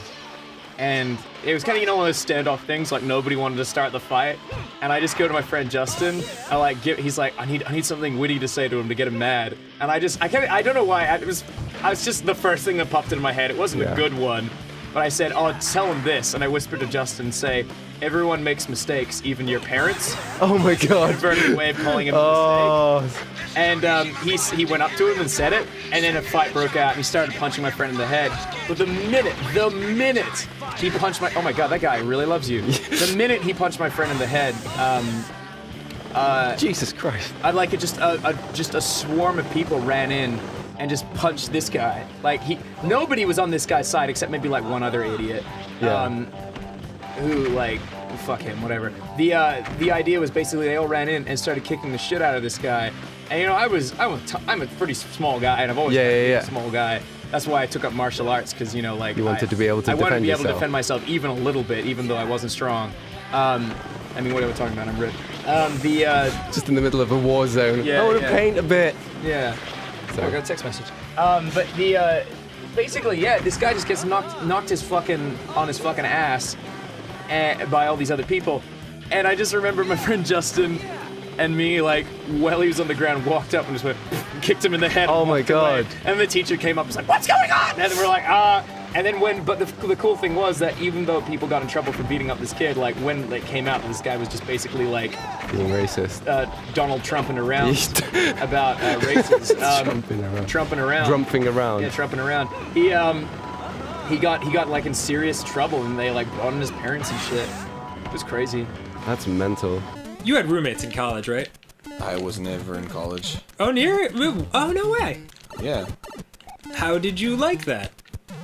And it was kind of, you know, one of those standoff things, like nobody wanted to start the fight. And I just go to my friend Justin, he's like, I need something witty to say to him to get him mad. And I don't know why, I was just the first thing that popped into my head. It wasn't a good one, but I said, oh, tell him this. And I whispered to Justin, say, everyone makes mistakes, even your parents. Oh my god. Inverted way of calling him a mistake. And he went up to him and said it, and then a fight broke out, and he started punching my friend in the head. But the minute he punched oh my god, that guy really loves you. The minute he punched my friend in the head, Jesus Christ. I'd like it just a swarm of people ran in and just punched this guy. Like nobody was on this guy's side except maybe like one other idiot. Yeah. Who like fuck him, whatever. The idea was basically they all ran in and started kicking the shit out of this guy. And you know, I'm a pretty small guy, and I've always been a small guy. That's why I took up martial arts, because you know, like You wanted to be able to I wanted to defend be able to yourself. defend myself even a little bit, even though I wasn't strong. I mean, what are we talking about? I'm ripped. Just in the middle of a war zone. Yeah, I want to yeah. paint a bit. Yeah. So- I got a text message. But basically, yeah, this guy just gets knocked his fucking ass by all these other people, and I just remember my friend Justin and me, like, while he was on the ground, walked up and just went, kicked him in the head. Oh and my walked away. God. And the teacher came up and was like, "What's going on?" And then we're like, And then but the cool thing was that even though people got in trouble for beating up this kid, like when it came out, this guy was just basically like Being racist. Donald Trumping around about races. Trumping around. Trumping around. Drumping around. Yeah, trumping around. He got like in serious trouble, and they like brought in his parents and shit. It was crazy. That's mental. You had roommates in college, right? I was never in college. Oh, oh, no way. Yeah. How did you like that?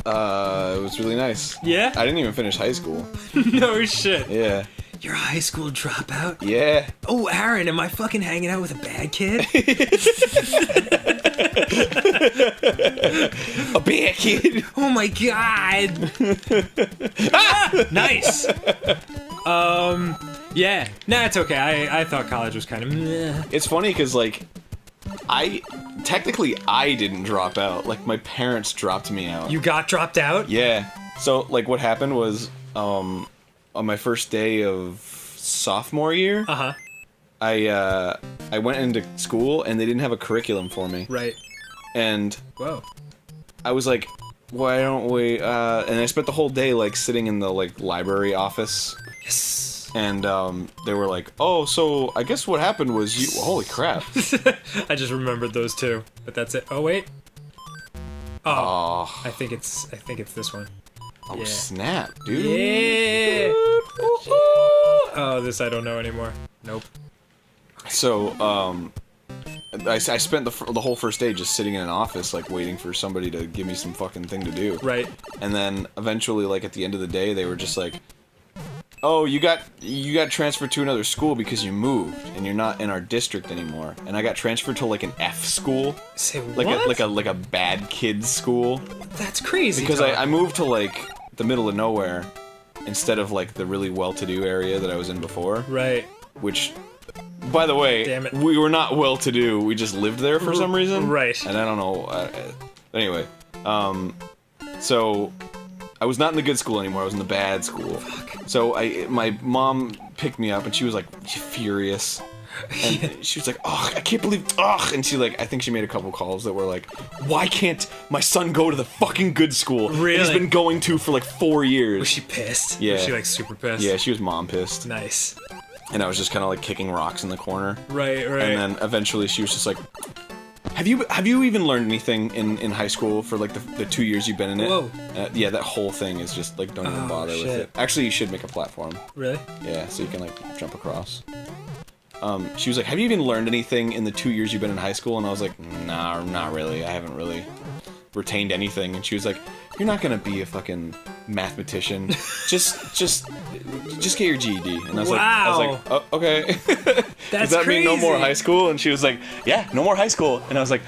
It was really nice. Yeah? I didn't even finish high school. No shit. Yeah. You're a high school dropout? Yeah. Oh, Aaron, am I fucking hanging out with a bad kid? A bad kid. Oh my god. Nice. Yeah. Nah, it's okay. I thought college was kind of meh. It's funny because like, I didn't drop out. Like my parents dropped me out. You got dropped out? Yeah. So like what happened was on my first day of sophomore year, Uh-huh. I went into school and they didn't have a curriculum for me. Right. And Whoa. I was like, why don't we and I spent the whole day like sitting in the like library office. Yes. And they were like, "Oh, so I guess what happened was you." Holy crap! I just remembered those two, but that's it. Oh wait. Oh, Oh, I think it's this one. Yeah. snap, dude! Yeah. Oh, this I don't know anymore. Nope. So, I spent the whole first day just sitting in an office, like waiting for somebody to give me some fucking thing to do. Right. And then eventually, like at the end of the day, they were just like, "Oh, you got transferred to another school because you moved and you're not in our district anymore." And I got transferred to like an F school, Say like what? like a bad kids school, That's crazy. because Tom. I moved to like the middle of nowhere instead of like the really well-to-do area that I was in before. Right. Which, by the way, Damn it. we were not well-to-do. We just lived there for some reason. Right. And I don't know. Anyway, so I was not in the good school anymore. I was in the bad school. So my mom picked me up, and she was like furious, and she was like, "Oh, I can't believe, ugh!" And she like, I think she made a couple calls that were like, "Why can't my son go to the fucking good school that he's Really? been going to for like 4 years?" Was she pissed? Yeah. Was she like super pissed? Yeah, she was mom pissed, Nice. and I was just kind of like kicking rocks in the corner. Right. Right. And then eventually she was just like, Have you even learned anything in high school for like the 2 years you've been in it? Whoa. Yeah, that whole thing is just like, don't even bother with shit. it. Actually, you should make a platform. Really? Yeah, so you can like jump across. She was like, have you even learned anything in the 2 years you've been in high school? And I was like, nah, not really. I haven't really retained anything. And she was like, you're not gonna be a fucking mathematician. just get your GED. And I was like, oh, okay. Does that mean no more crazy. high school? And she was like, yeah, no more high school. And I was like,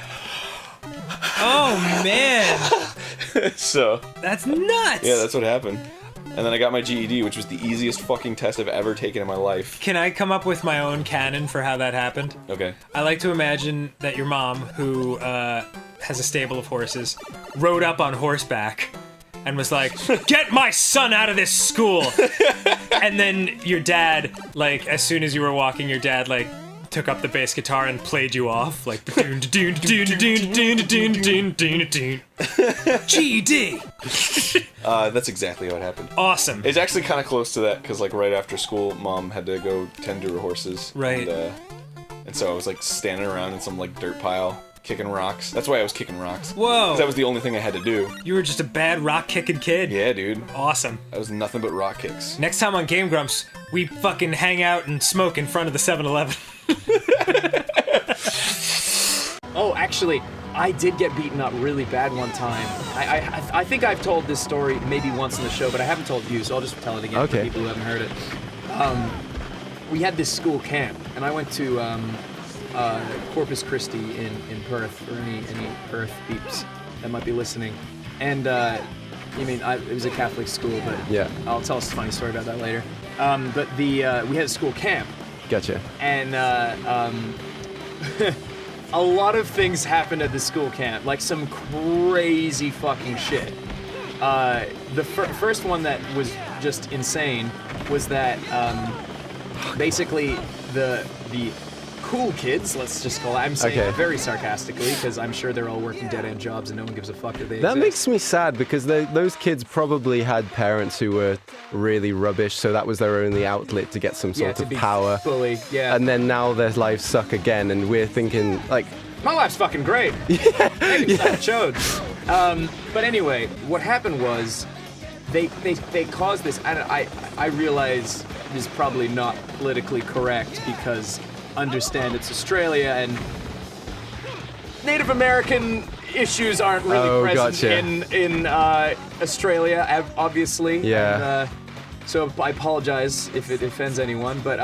Oh man, so that's nuts. yeah, that's what happened. And then I got my GED, which was the easiest fucking test I've ever taken in my life. Can I come up with my own canon for how that happened? Okay. I like to imagine that your mom, who has a stable of horses, rode up on horseback and was like, "Get my son out of this school!" And then your dad, like, as soon as you were walking, your dad, like, took up the bass guitar and played you off like GD. That's exactly what happened. Awesome. It's actually kind of close to that, because like right after school, Mom had to go tend to her horses. Right. And so I was like standing around in some like dirt pile, kicking rocks. That's why I was kicking rocks. Whoa. 'Cause that was the only thing I had to do. You were just a bad rock kicking kid. Yeah, dude. Awesome. I was nothing but rock kicks. Next time on Game Grumps, we fucking hang out and smoke in front of the 7-Eleven. Oh, actually, I did get beaten up really bad one time. I think I've told this story maybe once in the show, but I haven't told you, so I'll just tell it again for people who haven't heard it. We had this school camp, and I went to Corpus Christi in Perth, or any Perth peeps that might be listening. And it was a Catholic school, but Yeah. I'll tell us a funny story about that later. But we had a school camp, Gotcha. and a lot of things happened at the school camp, like some crazy fucking shit. The first one that was just insane was that basically the cool kids, let's just call it, I'm saying it very sarcastically because I'm sure they're all working dead-end jobs and no one gives a fuck if they That exist. makes me sad because those kids probably had parents who were really rubbish, so that was their only outlet to get some sort to of be power. Fully, yeah. And then now their lives suck again, and we're thinking, like, My life's fucking great. Maybe chode. But anyway, what happened was they caused this, and I realize this is probably not politically correct because understand it's Australia and Native American issues aren't really present in Australia, obviously. Yeah. And, so I apologize if it offends anyone, but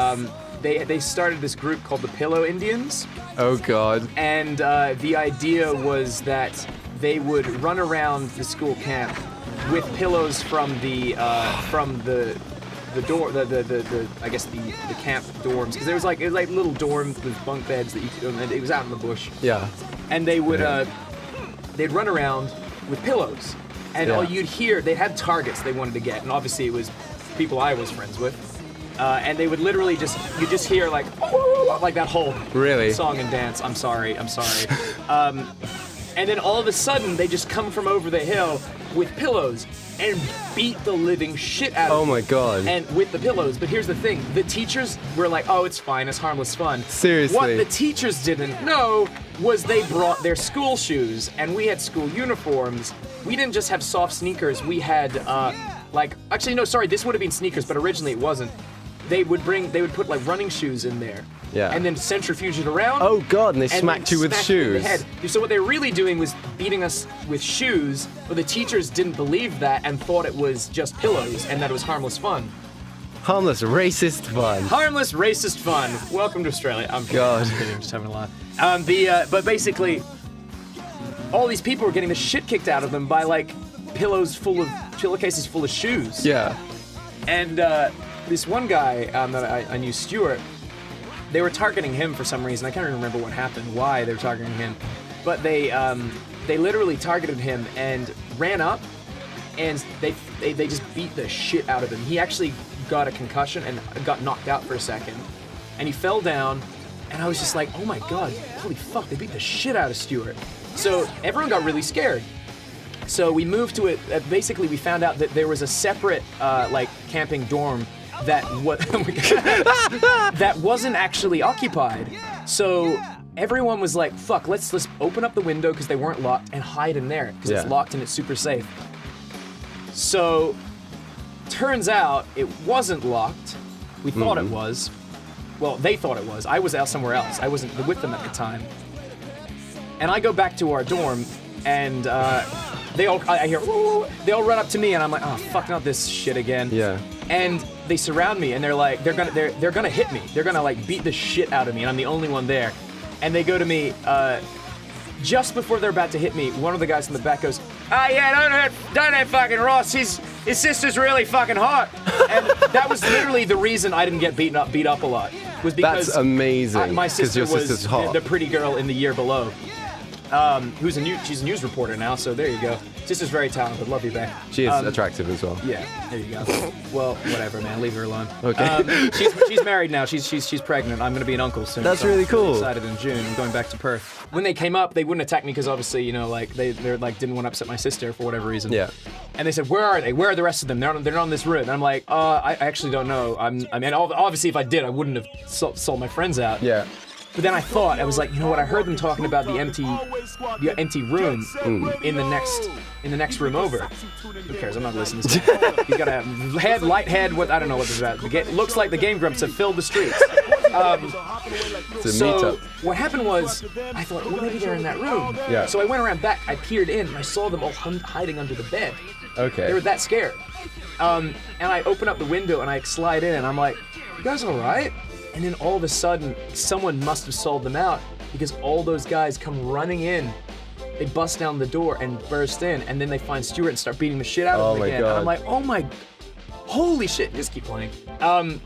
they started this group called the Pillow Indians. oh god. And the idea was that they would run around the school camp with pillows from the door, I guess the camp dorms, because it was like little dorms with bunk beds that you could, and it was out in the bush. Yeah. And they would they'd run around with pillows, and all you'd hear, they had targets they wanted to get, and obviously it was people I was friends with. And they would literally you just hear like that whole song and dance. I'm sorry. And then all of a sudden they just come from over the hill with pillows and beat the living shit out of Oh me. my god. And with the pillows. But here's the thing, the teachers were like, oh, it's fine, it's harmless fun. Seriously. What the teachers didn't know was they brought their school shoes, and we had school uniforms. We didn't just have soft sneakers, we had actually no, sorry, this would have been sneakers, but originally it wasn't. They would put like running shoes in there. Yeah. And then centrifuge it around. Oh god, and they and smacked then you with smacked you in the shoes. head. So what they were really doing was beating us with shoes, but the teachers didn't believe that and thought it was just pillows and that it was harmless fun. Harmless, racist fun. Harmless, racist fun. Welcome to Australia. I'm kidding. God. I'm kidding. I'm just having a laugh. But basically, all these people were getting the shit kicked out of them by like pillow cases full of shoes. Yeah. And this one guy that I knew, Stuart, they were targeting him for some reason. I can't remember what happened, why they were targeting him. But they literally targeted him and ran up, and they just beat the shit out of him. He actually got a concussion and got knocked out for a second. And he fell down, and I was just like, oh my god, holy fuck, they beat the shit out of Stuart. So everyone got really scared. So we moved to it. Basically, we found out that there was a separate, camping dorm that that wasn't actually occupied. So everyone was like, "Fuck, let's open up the window because they weren't locked and hide in there because it's locked and it's super safe." So turns out it wasn't locked. We thought it was. Well, they thought it was. I was out somewhere else. I wasn't with them at the time. And I go back to our dorm, and they all run up to me, and I'm like, oh fuck, not this shit again. Yeah. And they surround me, and they're like, they're gonna hit me. They're gonna like beat the shit out of me, and I'm the only one there. And they go to me, just before they're about to hit me, one of the guys in the back goes, yeah, don't hurt fucking Ross. His sister's really fucking hot. And that was literally the reason I didn't get beat up a lot. Was because That's amazing. my sister your sister's was hot. the pretty girl in the year below. She's a news reporter now, so there you go. Sister's very talented. Love you, Beck. She is attractive as well. Yeah, there you go. Well, whatever, man. Leave her alone. Okay. She's married now. She's pregnant. I'm gonna be an uncle soon. That's so really I'm really cool. excited in June. I'm going back to Perth. When they came up, they wouldn't attack me because obviously, you know, like they're like didn't want to upset my sister for whatever reason. Yeah. And they said, "Where are they? Where are the rest of them? They're not in this room." And I'm like, I actually don't know. I mean, obviously, if I did, I wouldn't have sold my friends out. Yeah. But then I thought, I was like, you know what? I heard them talking about the empty room in the next room over. Who cares? I'm not listening to this. He's got a light head. What I don't know what this is about. Looks like the Game Grumps have filled the streets. It's a meetup. What happened was, I thought, well, maybe they're in that room. Yeah. So I went around back. I peered in, and I saw them all hiding under the bed. Okay. They were that scared. And I open up the window and I slide in, and I'm like, "You guys all right?" And then all of a sudden, someone must have sold them out because all those guys come running in. They bust down the door and burst in, and then they find Stuart and start beating the shit out of him again. God. And I'm like, oh my, holy shit! Just keep playing. And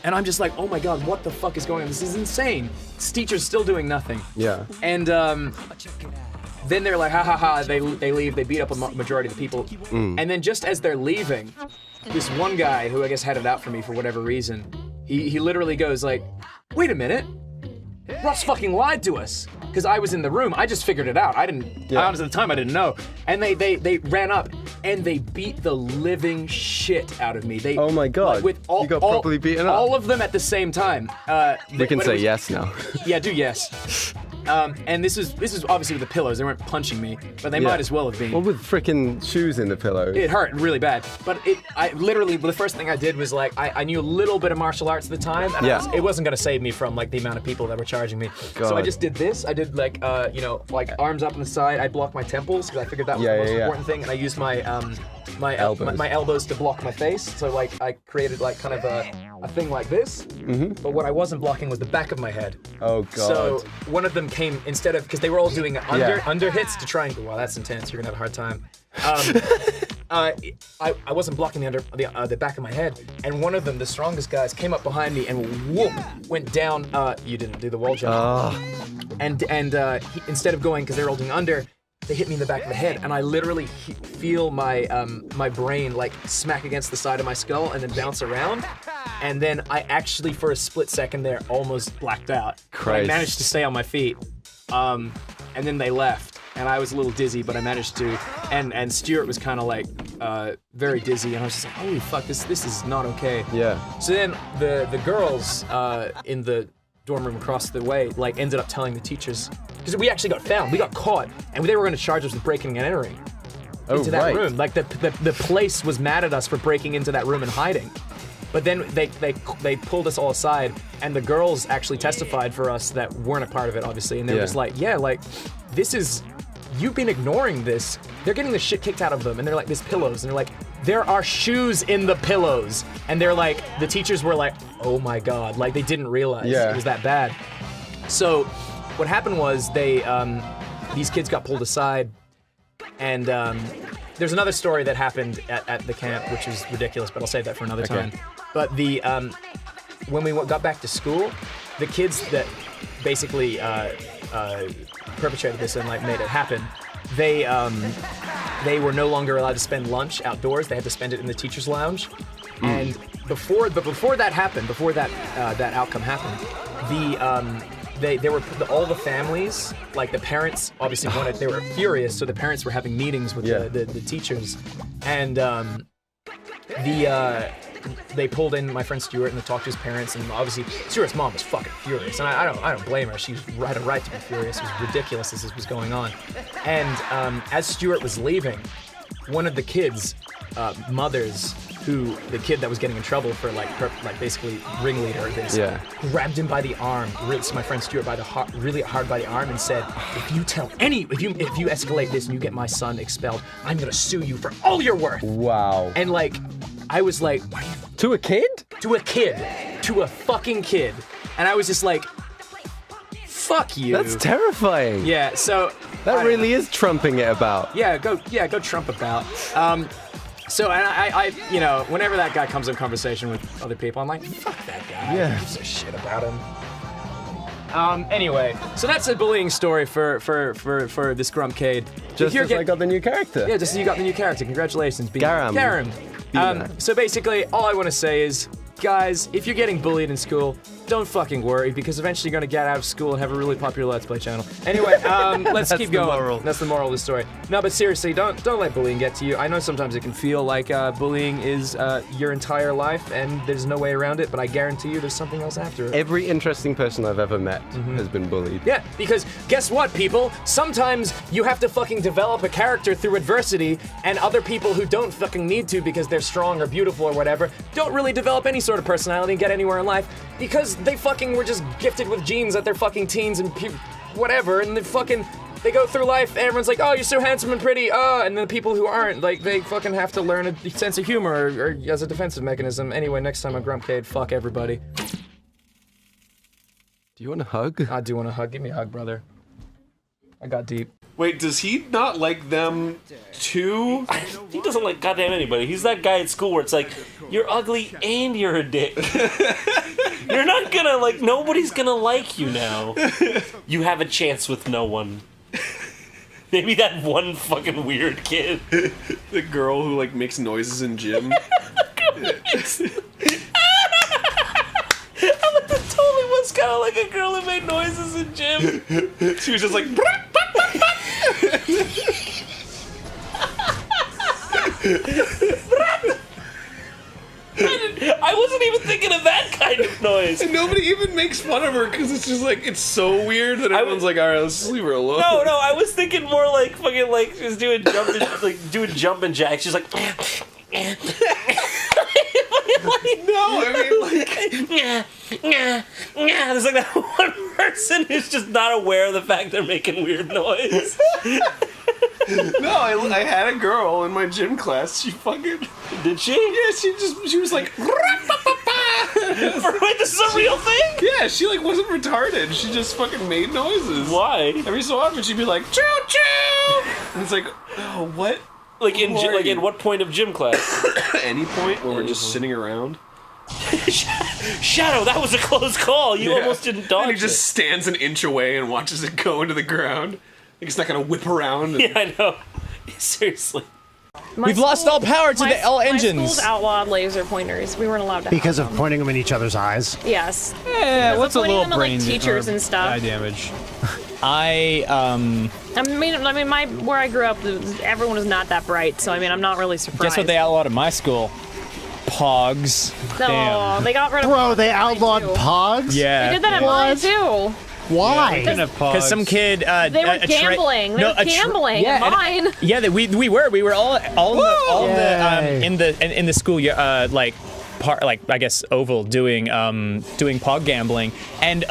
I'm just like, oh my god, what the fuck is going on? This is insane. This teacher's still doing nothing. Yeah. And then they're like, ha ha ha. They leave. They beat up a majority of the people. And then just as they're leaving, this one guy who I guess had it out for me for whatever reason, he literally goes like, wait a minute, Ross fucking lied to us. Because I was in the room, I just figured it out. I honestly at the time I didn't know. And they ran up and they beat the living shit out of me. They, Oh my god. like, with all, you got properly beaten up. all of them at the same time. We can say yes now. Yeah, do yes. And this is obviously with the pillows. They weren't punching me, but they might as well have been. Well, with freaking shoes in the pillow. It hurt really bad. But I literally, the first thing I did was like, I knew a little bit of martial arts at the time, and it wasn't gonna save me from like the amount of people that were charging me. So I just did this. I did like, like arms up on the side. I blocked my temples because I figured that was the most important thing, and I used my elbows to block my face. So like I created like kind of a thing like this. But what I wasn't blocking was the back of my head. Oh god. So one of them came instead of because they were all doing under hits to try and go. Wow, that's intense. You're gonna have a hard time. I wasn't blocking the back of my head, and one of them, the strongest guys, came up behind me and whoop went down. You didn't do the wall jump. And he, instead of going because they were all doing under, they hit me in the back of the head, and I literally feel my my brain like smack against the side of my skull and then bounce around, and then I actually for a split second there almost blacked out. But I managed to stay on my feet, and then they left, and I was a little dizzy, but I managed to, and Stuart was kind of like very dizzy, and I was just like, holy fuck, this is not okay. Yeah. So then the girls in the dorm room across the way like ended up telling the teachers, because we actually got found, we got caught, and they were going to charge us with breaking and entering into that room. Like the place was mad at us for breaking into that room and hiding. But then they pulled us all aside, and the girls actually testified for us that weren't a part of it, obviously, and they were just like, yeah, like this is, you've been ignoring this. They're getting the shit kicked out of them, and they're like, there's pillows, and they're like, there are shoes in the pillows, and they're like, the teachers were like, oh my god, like they didn't realize it was that bad. So what happened was they, these kids got pulled aside, and there's another story that happened at the camp, which is ridiculous, but I'll save that for another time. But the, when we got back to school, the kids that basically perpetrated this and like made it happen, they were no longer allowed to spend lunch outdoors. They had to spend it in the teacher's lounge. And before that happened, before that that outcome happened, all the families, like the parents, obviously wanted. They were furious, so the parents were having meetings with the teachers, and they pulled in my friend Stuart and they talked to his parents, and obviously Stuart's mom was fucking furious, and I don't blame her. She had a right to be furious. It was ridiculous as this was going on, and as Stuart was leaving, one of the kids' mothers, the kid that was getting in trouble for like basically ringleader of this, grabbed him by the arm, my friend Stuart really hard by the arm, and said, if you escalate this and you get my son expelled, I'm gonna sue you for all you're worth. Wow. And like, I was like, what are you? To a kid? To a kid. To a fucking kid. And I was just like, fuck you. That's terrifying. Yeah, so. That really is trumping it about. Yeah, go trump about. So, and I, you know, whenever that guy comes in conversation with other people, I'm like, fuck that guy. Yeah. Who gives a shit about him? Anyway, so that's a bullying story for this Grumpcade. Just as I got the new character. Yeah, just as you got the new character. Congratulations, Garam. Garam. So basically, all I want to say is, guys, if you're getting bullied in school, don't fucking worry, because eventually you're gonna get out of school and have a really popular Let's Play channel. Anyway, let's keep going. Moral. That's the moral of the story. No, but seriously, don't let bullying get to you. I know sometimes it can feel like bullying is your entire life, and there's no way around it. But I guarantee you, there's something else after it. Every interesting person I've ever met has been bullied. Yeah, because guess what, people? Sometimes you have to fucking develop a character through adversity, and other people who don't fucking need to because they're strong or beautiful or whatever, don't really develop any sort of personality and get anywhere in life because they fucking were just gifted with genes at their fucking teens and whatever, and they go through life and everyone's like, oh, you're so handsome and pretty, and then the people who aren't, like, they fucking have to learn a sense of humor or as a defensive mechanism. Anyway, next time on Grumpcade, fuck everybody. Do you want a hug? I do want a hug. Give me a hug, brother. I got deep. Wait, does he not like them too? He doesn't like goddamn anybody. He's that guy at school where it's like, you're ugly and you're a dick. You're not gonna, like, nobody's gonna like you now. You have a chance with no one. Maybe that one fucking weird kid. The girl who, like, makes noises in gym. That totally was kind of like a girl that made noises in gym. She was just like... I wasn't even thinking of that kind of noise. And nobody even makes fun of her because it's just like, it's so weird that everyone's like, alright, let's just leave her alone. No, I was thinking more like fucking like she's doing jumping jacks. She's like... No, I mean, like... There's like that one person who's just not aware of the fact they're making weird noise. No, I had a girl in my gym class. She fucking... Did she? Yeah, she was like... Wait, this is a real thing? Yeah, she like wasn't retarded. She just fucking made noises. Why? Every so often she'd be like, choo choo! And it's like, oh, what? Like in at what point of gym class? Any point where we're just sitting around. Shadow, that was a close call. You almost didn't dodge. And he just stands an inch away and watches it go into the ground. Like it's not gonna whip around. And... Yeah, I know. Seriously. We've lost all power to all engines. My school's outlawed laser pointers. We weren't allowed to because have of them. pointing them in each other's eyes. Yes. Yeah, what's a little them at, brain like, teachers and stuff. eye damage? I mean, where I grew up, everyone was not that bright. So I mean, I'm not really surprised. Guess what they outlawed at my school? Pogs. No, Damn. they got rid of. Bro, they outlawed Pogs? Yeah. They did that at mine too. Why? Because some kid. They were gambling. They were gambling. Yeah, mine. Yeah, we were all in the school like I guess oval doing pog gambling, and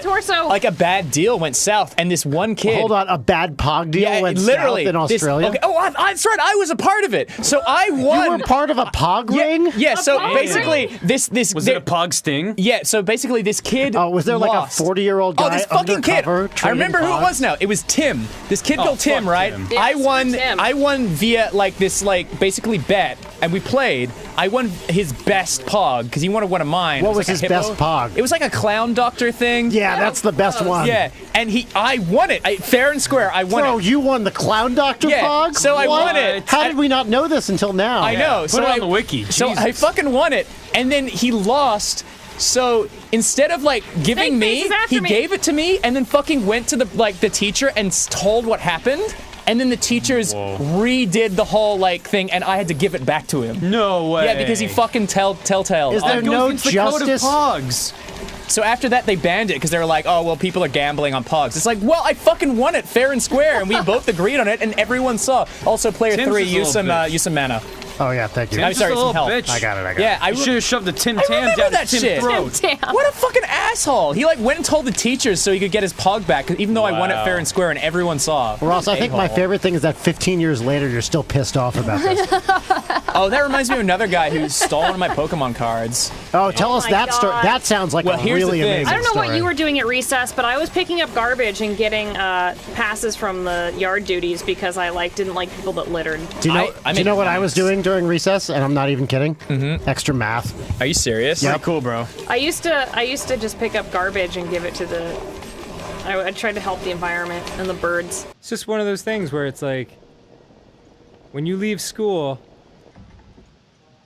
torso. like a bad deal went south, and this one kid. Hold on, a bad pog deal went literally, south in Australia? That's right, I was a part of it. So I won. You were part of a pog ring? Yeah, so basically this Was it a pog sting? Yeah, so basically this kid was there lost. like a 40-year-old guy this fucking kid. undercover I remember who trading it was now. It was Tim. This kid called Tim, right? Tim. Yes, Tim. I won via like this basically bet, and we played. I won his best pog because he wanted one of mine. What was like his best pog? It was like a clown doctor thing. Yeah, that's the best one. Yeah, and I won it. Fair and square, I won Bro, it. you won the clown doctor Yeah, pog? so I What? won it. How did we not know this until now? I know. Put So it on the wiki. So Jesus. I fucking won it, and then he lost. So instead of like giving Fake me, faces after he me. gave it to me, and then fucking went to the teacher and told what happened. And then the teachers redid the whole like thing, and I had to give it back to him. No way. Yeah, because he fucking telltale. Is there no justice? Pogs. So after that, they banned it because they were like, oh, well, people are gambling on Pogs. It's like, well, I fucking won it fair and square, and we both agreed on it, and everyone saw. Also, player Tim's 3, just a use little bitch. some mana. Oh, yeah, thank you. I'm sorry, Just a some little help. bitch. I got it. Yeah, I You should have shoved the Tim I Tam remember down that Tim's shit. throat. Damn. What a fucking asshole! He like went and told the teachers so he could get his Pog back, even though I won it Wow. fair and square and everyone saw. Ross, I think my A-hole. favorite thing is that 15 years later, you're still pissed off about this. Oh, that reminds me of another guy who stole one of my Pokemon cards. Oh, tell us my that story. God. That sounds like Well, a here's the really thing. amazing I don't know story. what you were doing at recess, but I was picking up garbage and getting passes from the yard duties because I didn't like people that littered. Do you know, I do you know make what I was comments. doing during recess? And I'm not even kidding. Mm-hmm. Extra math. Are you serious? Yep. Pretty cool, bro. I used to just pick up garbage and give it to the. I tried to help the environment and the birds. It's just one of those things where it's like, when you leave school,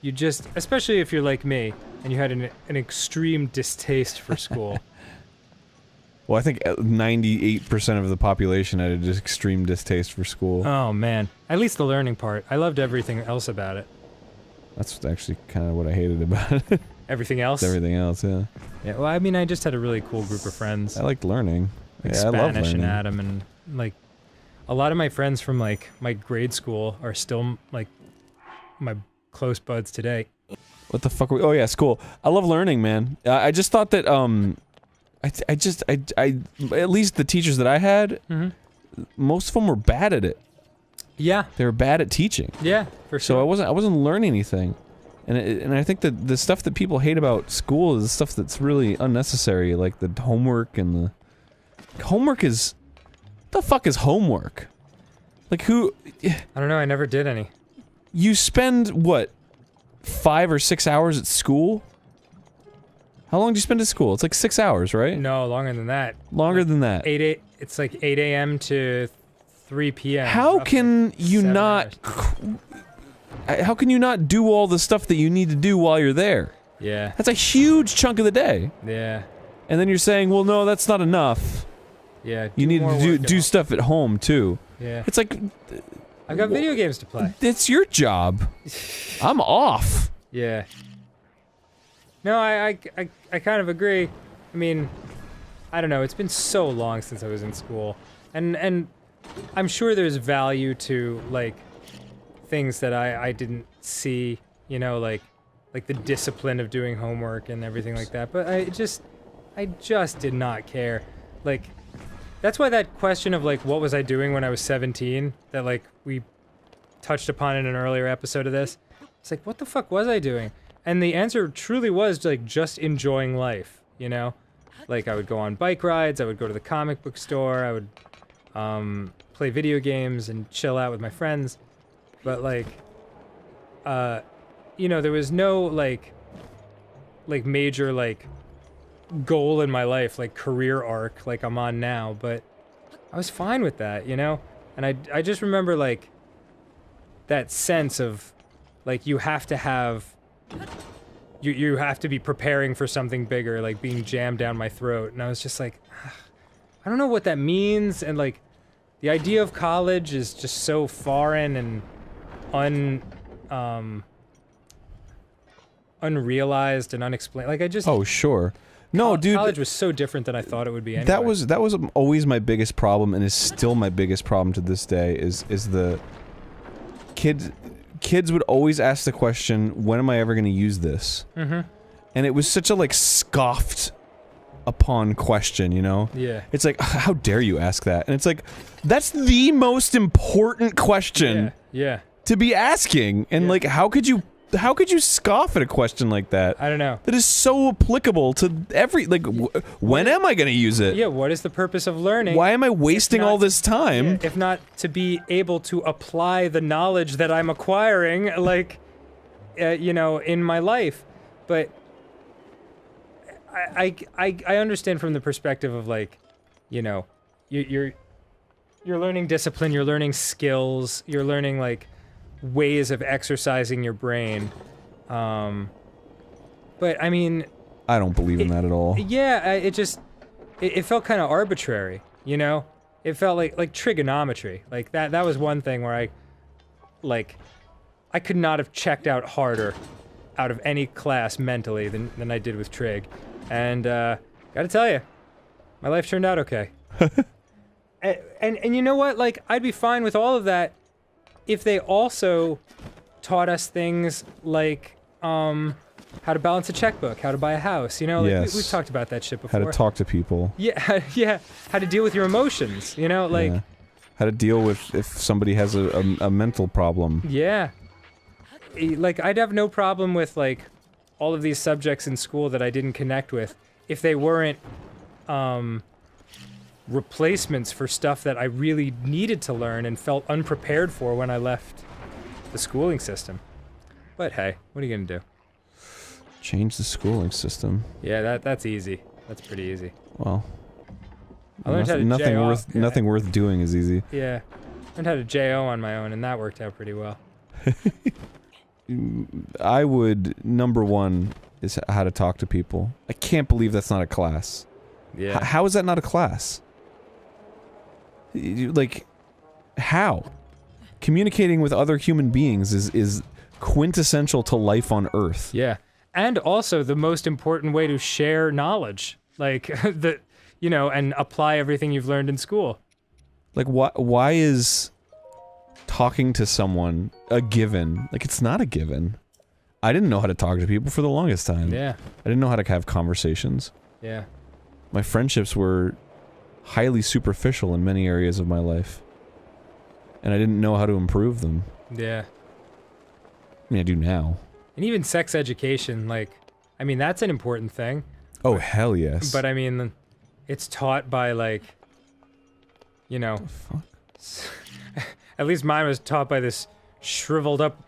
you just, especially if you're like me, and you had an extreme distaste for school. Well, I think 98% of the population had an extreme distaste for school. Oh man, at least the learning part. I loved everything else about it. That's actually kind of what I hated about it. Everything else? Everything else, yeah. Yeah, well, I mean, I just had a really cool group of friends. I liked learning. Like Yeah, I love Spanish and learning. Adam, and like a lot of my friends from like my grade school are still like my close buds today. What the fuck? Oh yeah, school. I love learning, man. I just thought that I at least the teachers that I had, most of them were bad at it. Yeah, They were bad at teaching. yeah, for So sure. I wasn't learning anything, and I think that the stuff that people hate about school is the stuff that's really unnecessary, like the homework and the homework is. What the fuck is homework? Like who? I don't know. I never did any. You spend what, 5 or 6 hours at school? How long do you spend at school? It's like 6 hours, right? No, longer than that. Longer than that. It's like 8 a.m. to 3 p.m. How roughly. can you 7 not? hours. How can you not do all the stuff that you need to do while you're there? Yeah, That's a huge chunk of the day. yeah, And then you're saying, well, no, that's not enough. yeah. You need more to work at do home. stuff at home too. Yeah, It's like I've got video games to play. it's your job. I'm off. Yeah. No, I kind of agree. I mean, I don't know. It's been so long since I was in school, and I'm sure there's value to like things that I didn't see. You know, like the discipline of doing homework and everything like that. But I just did not care. Like, that's why that question of like what was I doing when I was 17 that like we touched upon in an earlier episode of this. It's like, what the fuck was I doing? And the answer truly was like just enjoying life, you know? Like I would go on bike rides, I would go to the comic book store, I would play video games and chill out with my friends. But like, you know, there was no like major like goal in my life, like career arc like I'm on now, but I was fine with that, you know? And I just remember like that sense of like you have to have you have to be preparing for something bigger, like being jammed down my throat. And I was just like, I don't know what that means. And like the idea of college is just so foreign and unrealized and unexplained. Like I just Oh sure. No, dude. college was so different than I thought it would be anyway. That was always my biggest problem, and is still my biggest problem to this day. Is the kids would always ask the question, "When am I ever going to use this?" Mm-hmm. And it was such a like scoffed upon question, you know? Yeah. It's like, how dare you ask that? And it's like, that's the most important question Yeah. to be asking. And like, how could you scoff at a question like that? I don't know. That is so applicable to every, like, when am I going to use it? Yeah, what is the purpose of learning? Why am I wasting not- all this time? Yeah, if not to be able to apply the knowledge that I'm acquiring, like, you know, in my life. But I understand from the perspective of like, you know, you're learning discipline, you're learning skills, you're learning like ways of exercising your brain. But I mean, I don't believe in that at all. yeah, it felt kind of arbitrary, you know? It felt like trigonometry. Like that was one thing where I could not have checked out harder out of any class mentally than I did with trig. And gotta tell you, my life turned out okay. and you know what? Like, I'd be fine with all of that if they also taught us things like how to balance a checkbook, how to buy a house, you know? Like, Yes. we've talked about that shit before. How to talk to people. Yeah, yeah. How to deal with your emotions, you know? Like, Yeah. How to deal with if somebody has a mental problem. yeah. like, I'd have no problem with, like, all of these subjects in school that I didn't connect with if they weren't, replacements for stuff that I really needed to learn and felt unprepared for when I left the schooling system. But hey, what are you gonna do? Change the schooling system. Yeah, that's easy. That's pretty easy. Well, I learned how to nothing worth doing is easy. Yeah, learned how to JO on my own, and that worked out pretty well. I would, number one, is how to talk to people. I can't believe that's not a class. Yeah. How is that not a class? Like, how? Communicating with other human beings is quintessential to life on Earth. Yeah. And also the most important way to share knowledge. Like, and apply everything you've learned in school. Like, why is talking to someone a given? Like, it's not a given. I didn't know how to talk to people for the longest time. Yeah. I didn't know how to have conversations. Yeah. My friendships were highly superficial in many areas of my life. And I didn't know how to improve them. Yeah. I mean, I do now. And even sex education, like, I mean, that's an important thing. Oh, hell yes. But I mean, it's taught by, like, you know... At least mine was taught by this shriveled up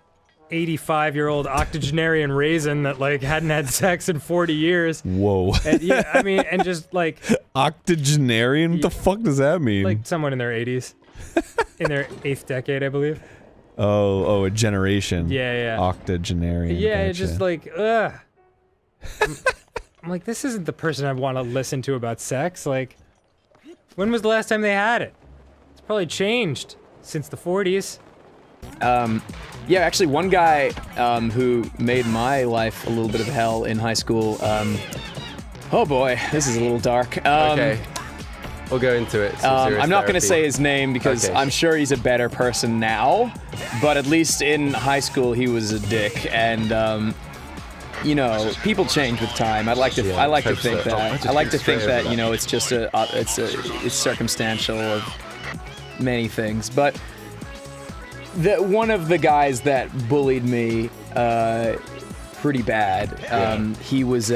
85-year-old octogenarian raisin that, like, hadn't had sex in 40 years. Whoa. And, yeah, I mean, and just, like... Octogenarian? What the fuck does that mean? Like, someone in their 80s. In their 8th decade, I believe. Oh, a generation. Yeah, yeah. Octogenarian. Yeah, gotcha. it's just like, ugh. I'm like, this isn't the person I want to listen to about sex. Like, when was the last time they had it? It's probably changed since the 40s. Yeah, actually, one guy who made my life a little bit of hell in high school. Oh boy, this is a little dark. Okay. We'll go into it. I'm not going to say his name because I'm sure he's a better person now, but at least in high school he was a dick, and you know, people change with time. I like to think that you know, it's just it's circumstantial of many things, but one of the guys that bullied me pretty bad. He was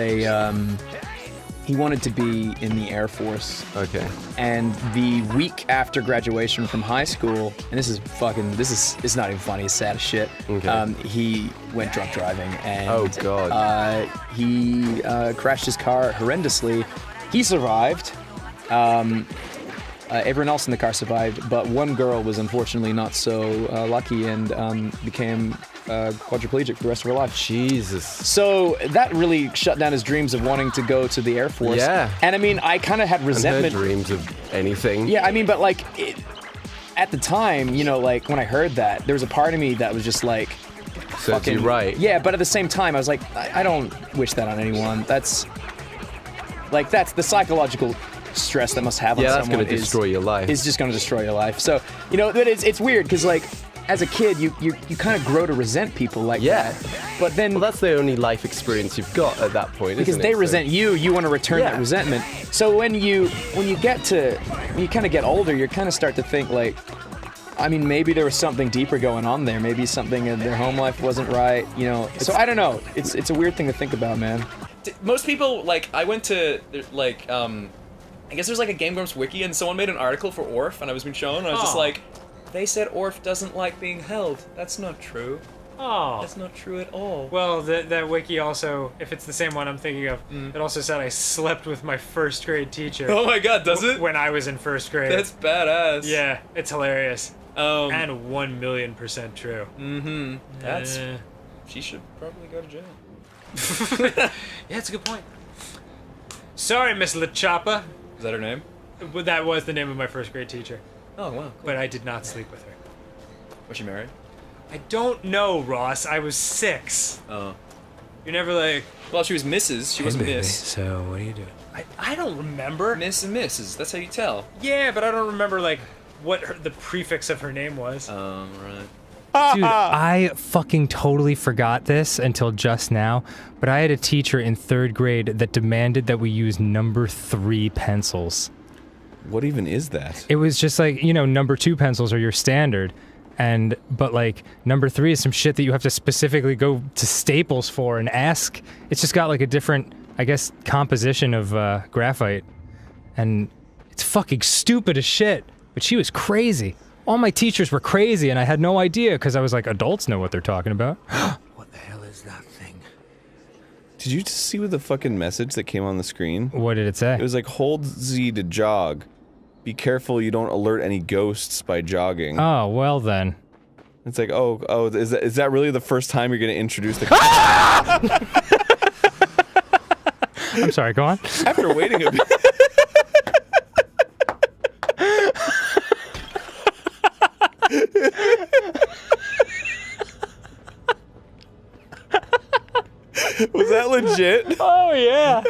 he wanted to be in the Air Force. Okay. And the week after graduation from high school, and this is not even funny, it's sad as shit. Okay. He went drunk driving and oh god. He crashed his car horrendously. He survived. Everyone else in the car survived, but one girl was unfortunately not so lucky and became quadriplegic for the rest of her life. Jesus. So that really shut down his dreams of wanting to go to the Air Force. Yeah. And I mean, I kind of had resentment. And her dreams of anything. Yeah, I mean, but like, at the time, you know, like when I heard that, there was a part of me that was just like, serves you right. Yeah, but at the same time, I was like, I don't wish that on anyone. That's the psychological stress that must have on someone. Yeah, that's going to destroy your life. Is just going to destroy your life. So, you know, it's weird because like, as a kid, you kind of grow to resent people like that. But then... Well, that's the only life experience you've got at that point, because they resent you, you want to return that resentment. So when you kind of get older, you kind of start to think like, I mean, maybe there was something deeper going on there. Maybe something in their home life wasn't right, you know. So I don't know. It's a weird thing to think about, man. Most people, like, I went to, like, I guess there's like a Game Grumps wiki and someone made an article for Orf and I was being shown and I was just like, they said Orf doesn't like being held. That's not true. Oh. That's not true at all. Well, that wiki also, if it's the same one I'm thinking of, it also said I slept with my first grade teacher. Oh my god, does it? When I was in first grade. That's badass. Yeah, it's hilarious. And 1,000,000% true. Mm-hmm. That's... She should probably go to jail. Yeah, that's a good point. Sorry, Miss LaChapa. Is that her name? That was the name of my first grade teacher. Oh, wow. Cool. But I did not sleep with her. Was she married? I don't know, Ross. I was 6. Oh. You're never like... Well, she was Mrs. She wasn't Miss. So, what are you doing? I don't remember. Miss and Mrs. That's how you tell. Yeah, but I don't remember, like, what the prefix of her name was. Right. Dude, I fucking totally forgot this until just now, but I had a teacher in 3rd grade that demanded that we use number 3 pencils. What even is that? It was just like, you know, number 2 pencils are your standard, But like number 3 is some shit that you have to specifically go to Staples for and ask. It's just got like a different, I guess, composition of graphite, and it's fucking stupid as shit. But she was crazy. All my teachers were crazy, and I had no idea because I was like, adults know what they're talking about. What the hell is that thing? Did you just see what the fucking message that came on the screen? What did it say? It was like, hold Z to jog. Be careful you don't alert any ghosts by jogging. Oh, well then. It's like, oh, is that really the first time you're gonna introduce the I'm sorry, go on. After waiting a bit. Was that legit? Oh, yeah.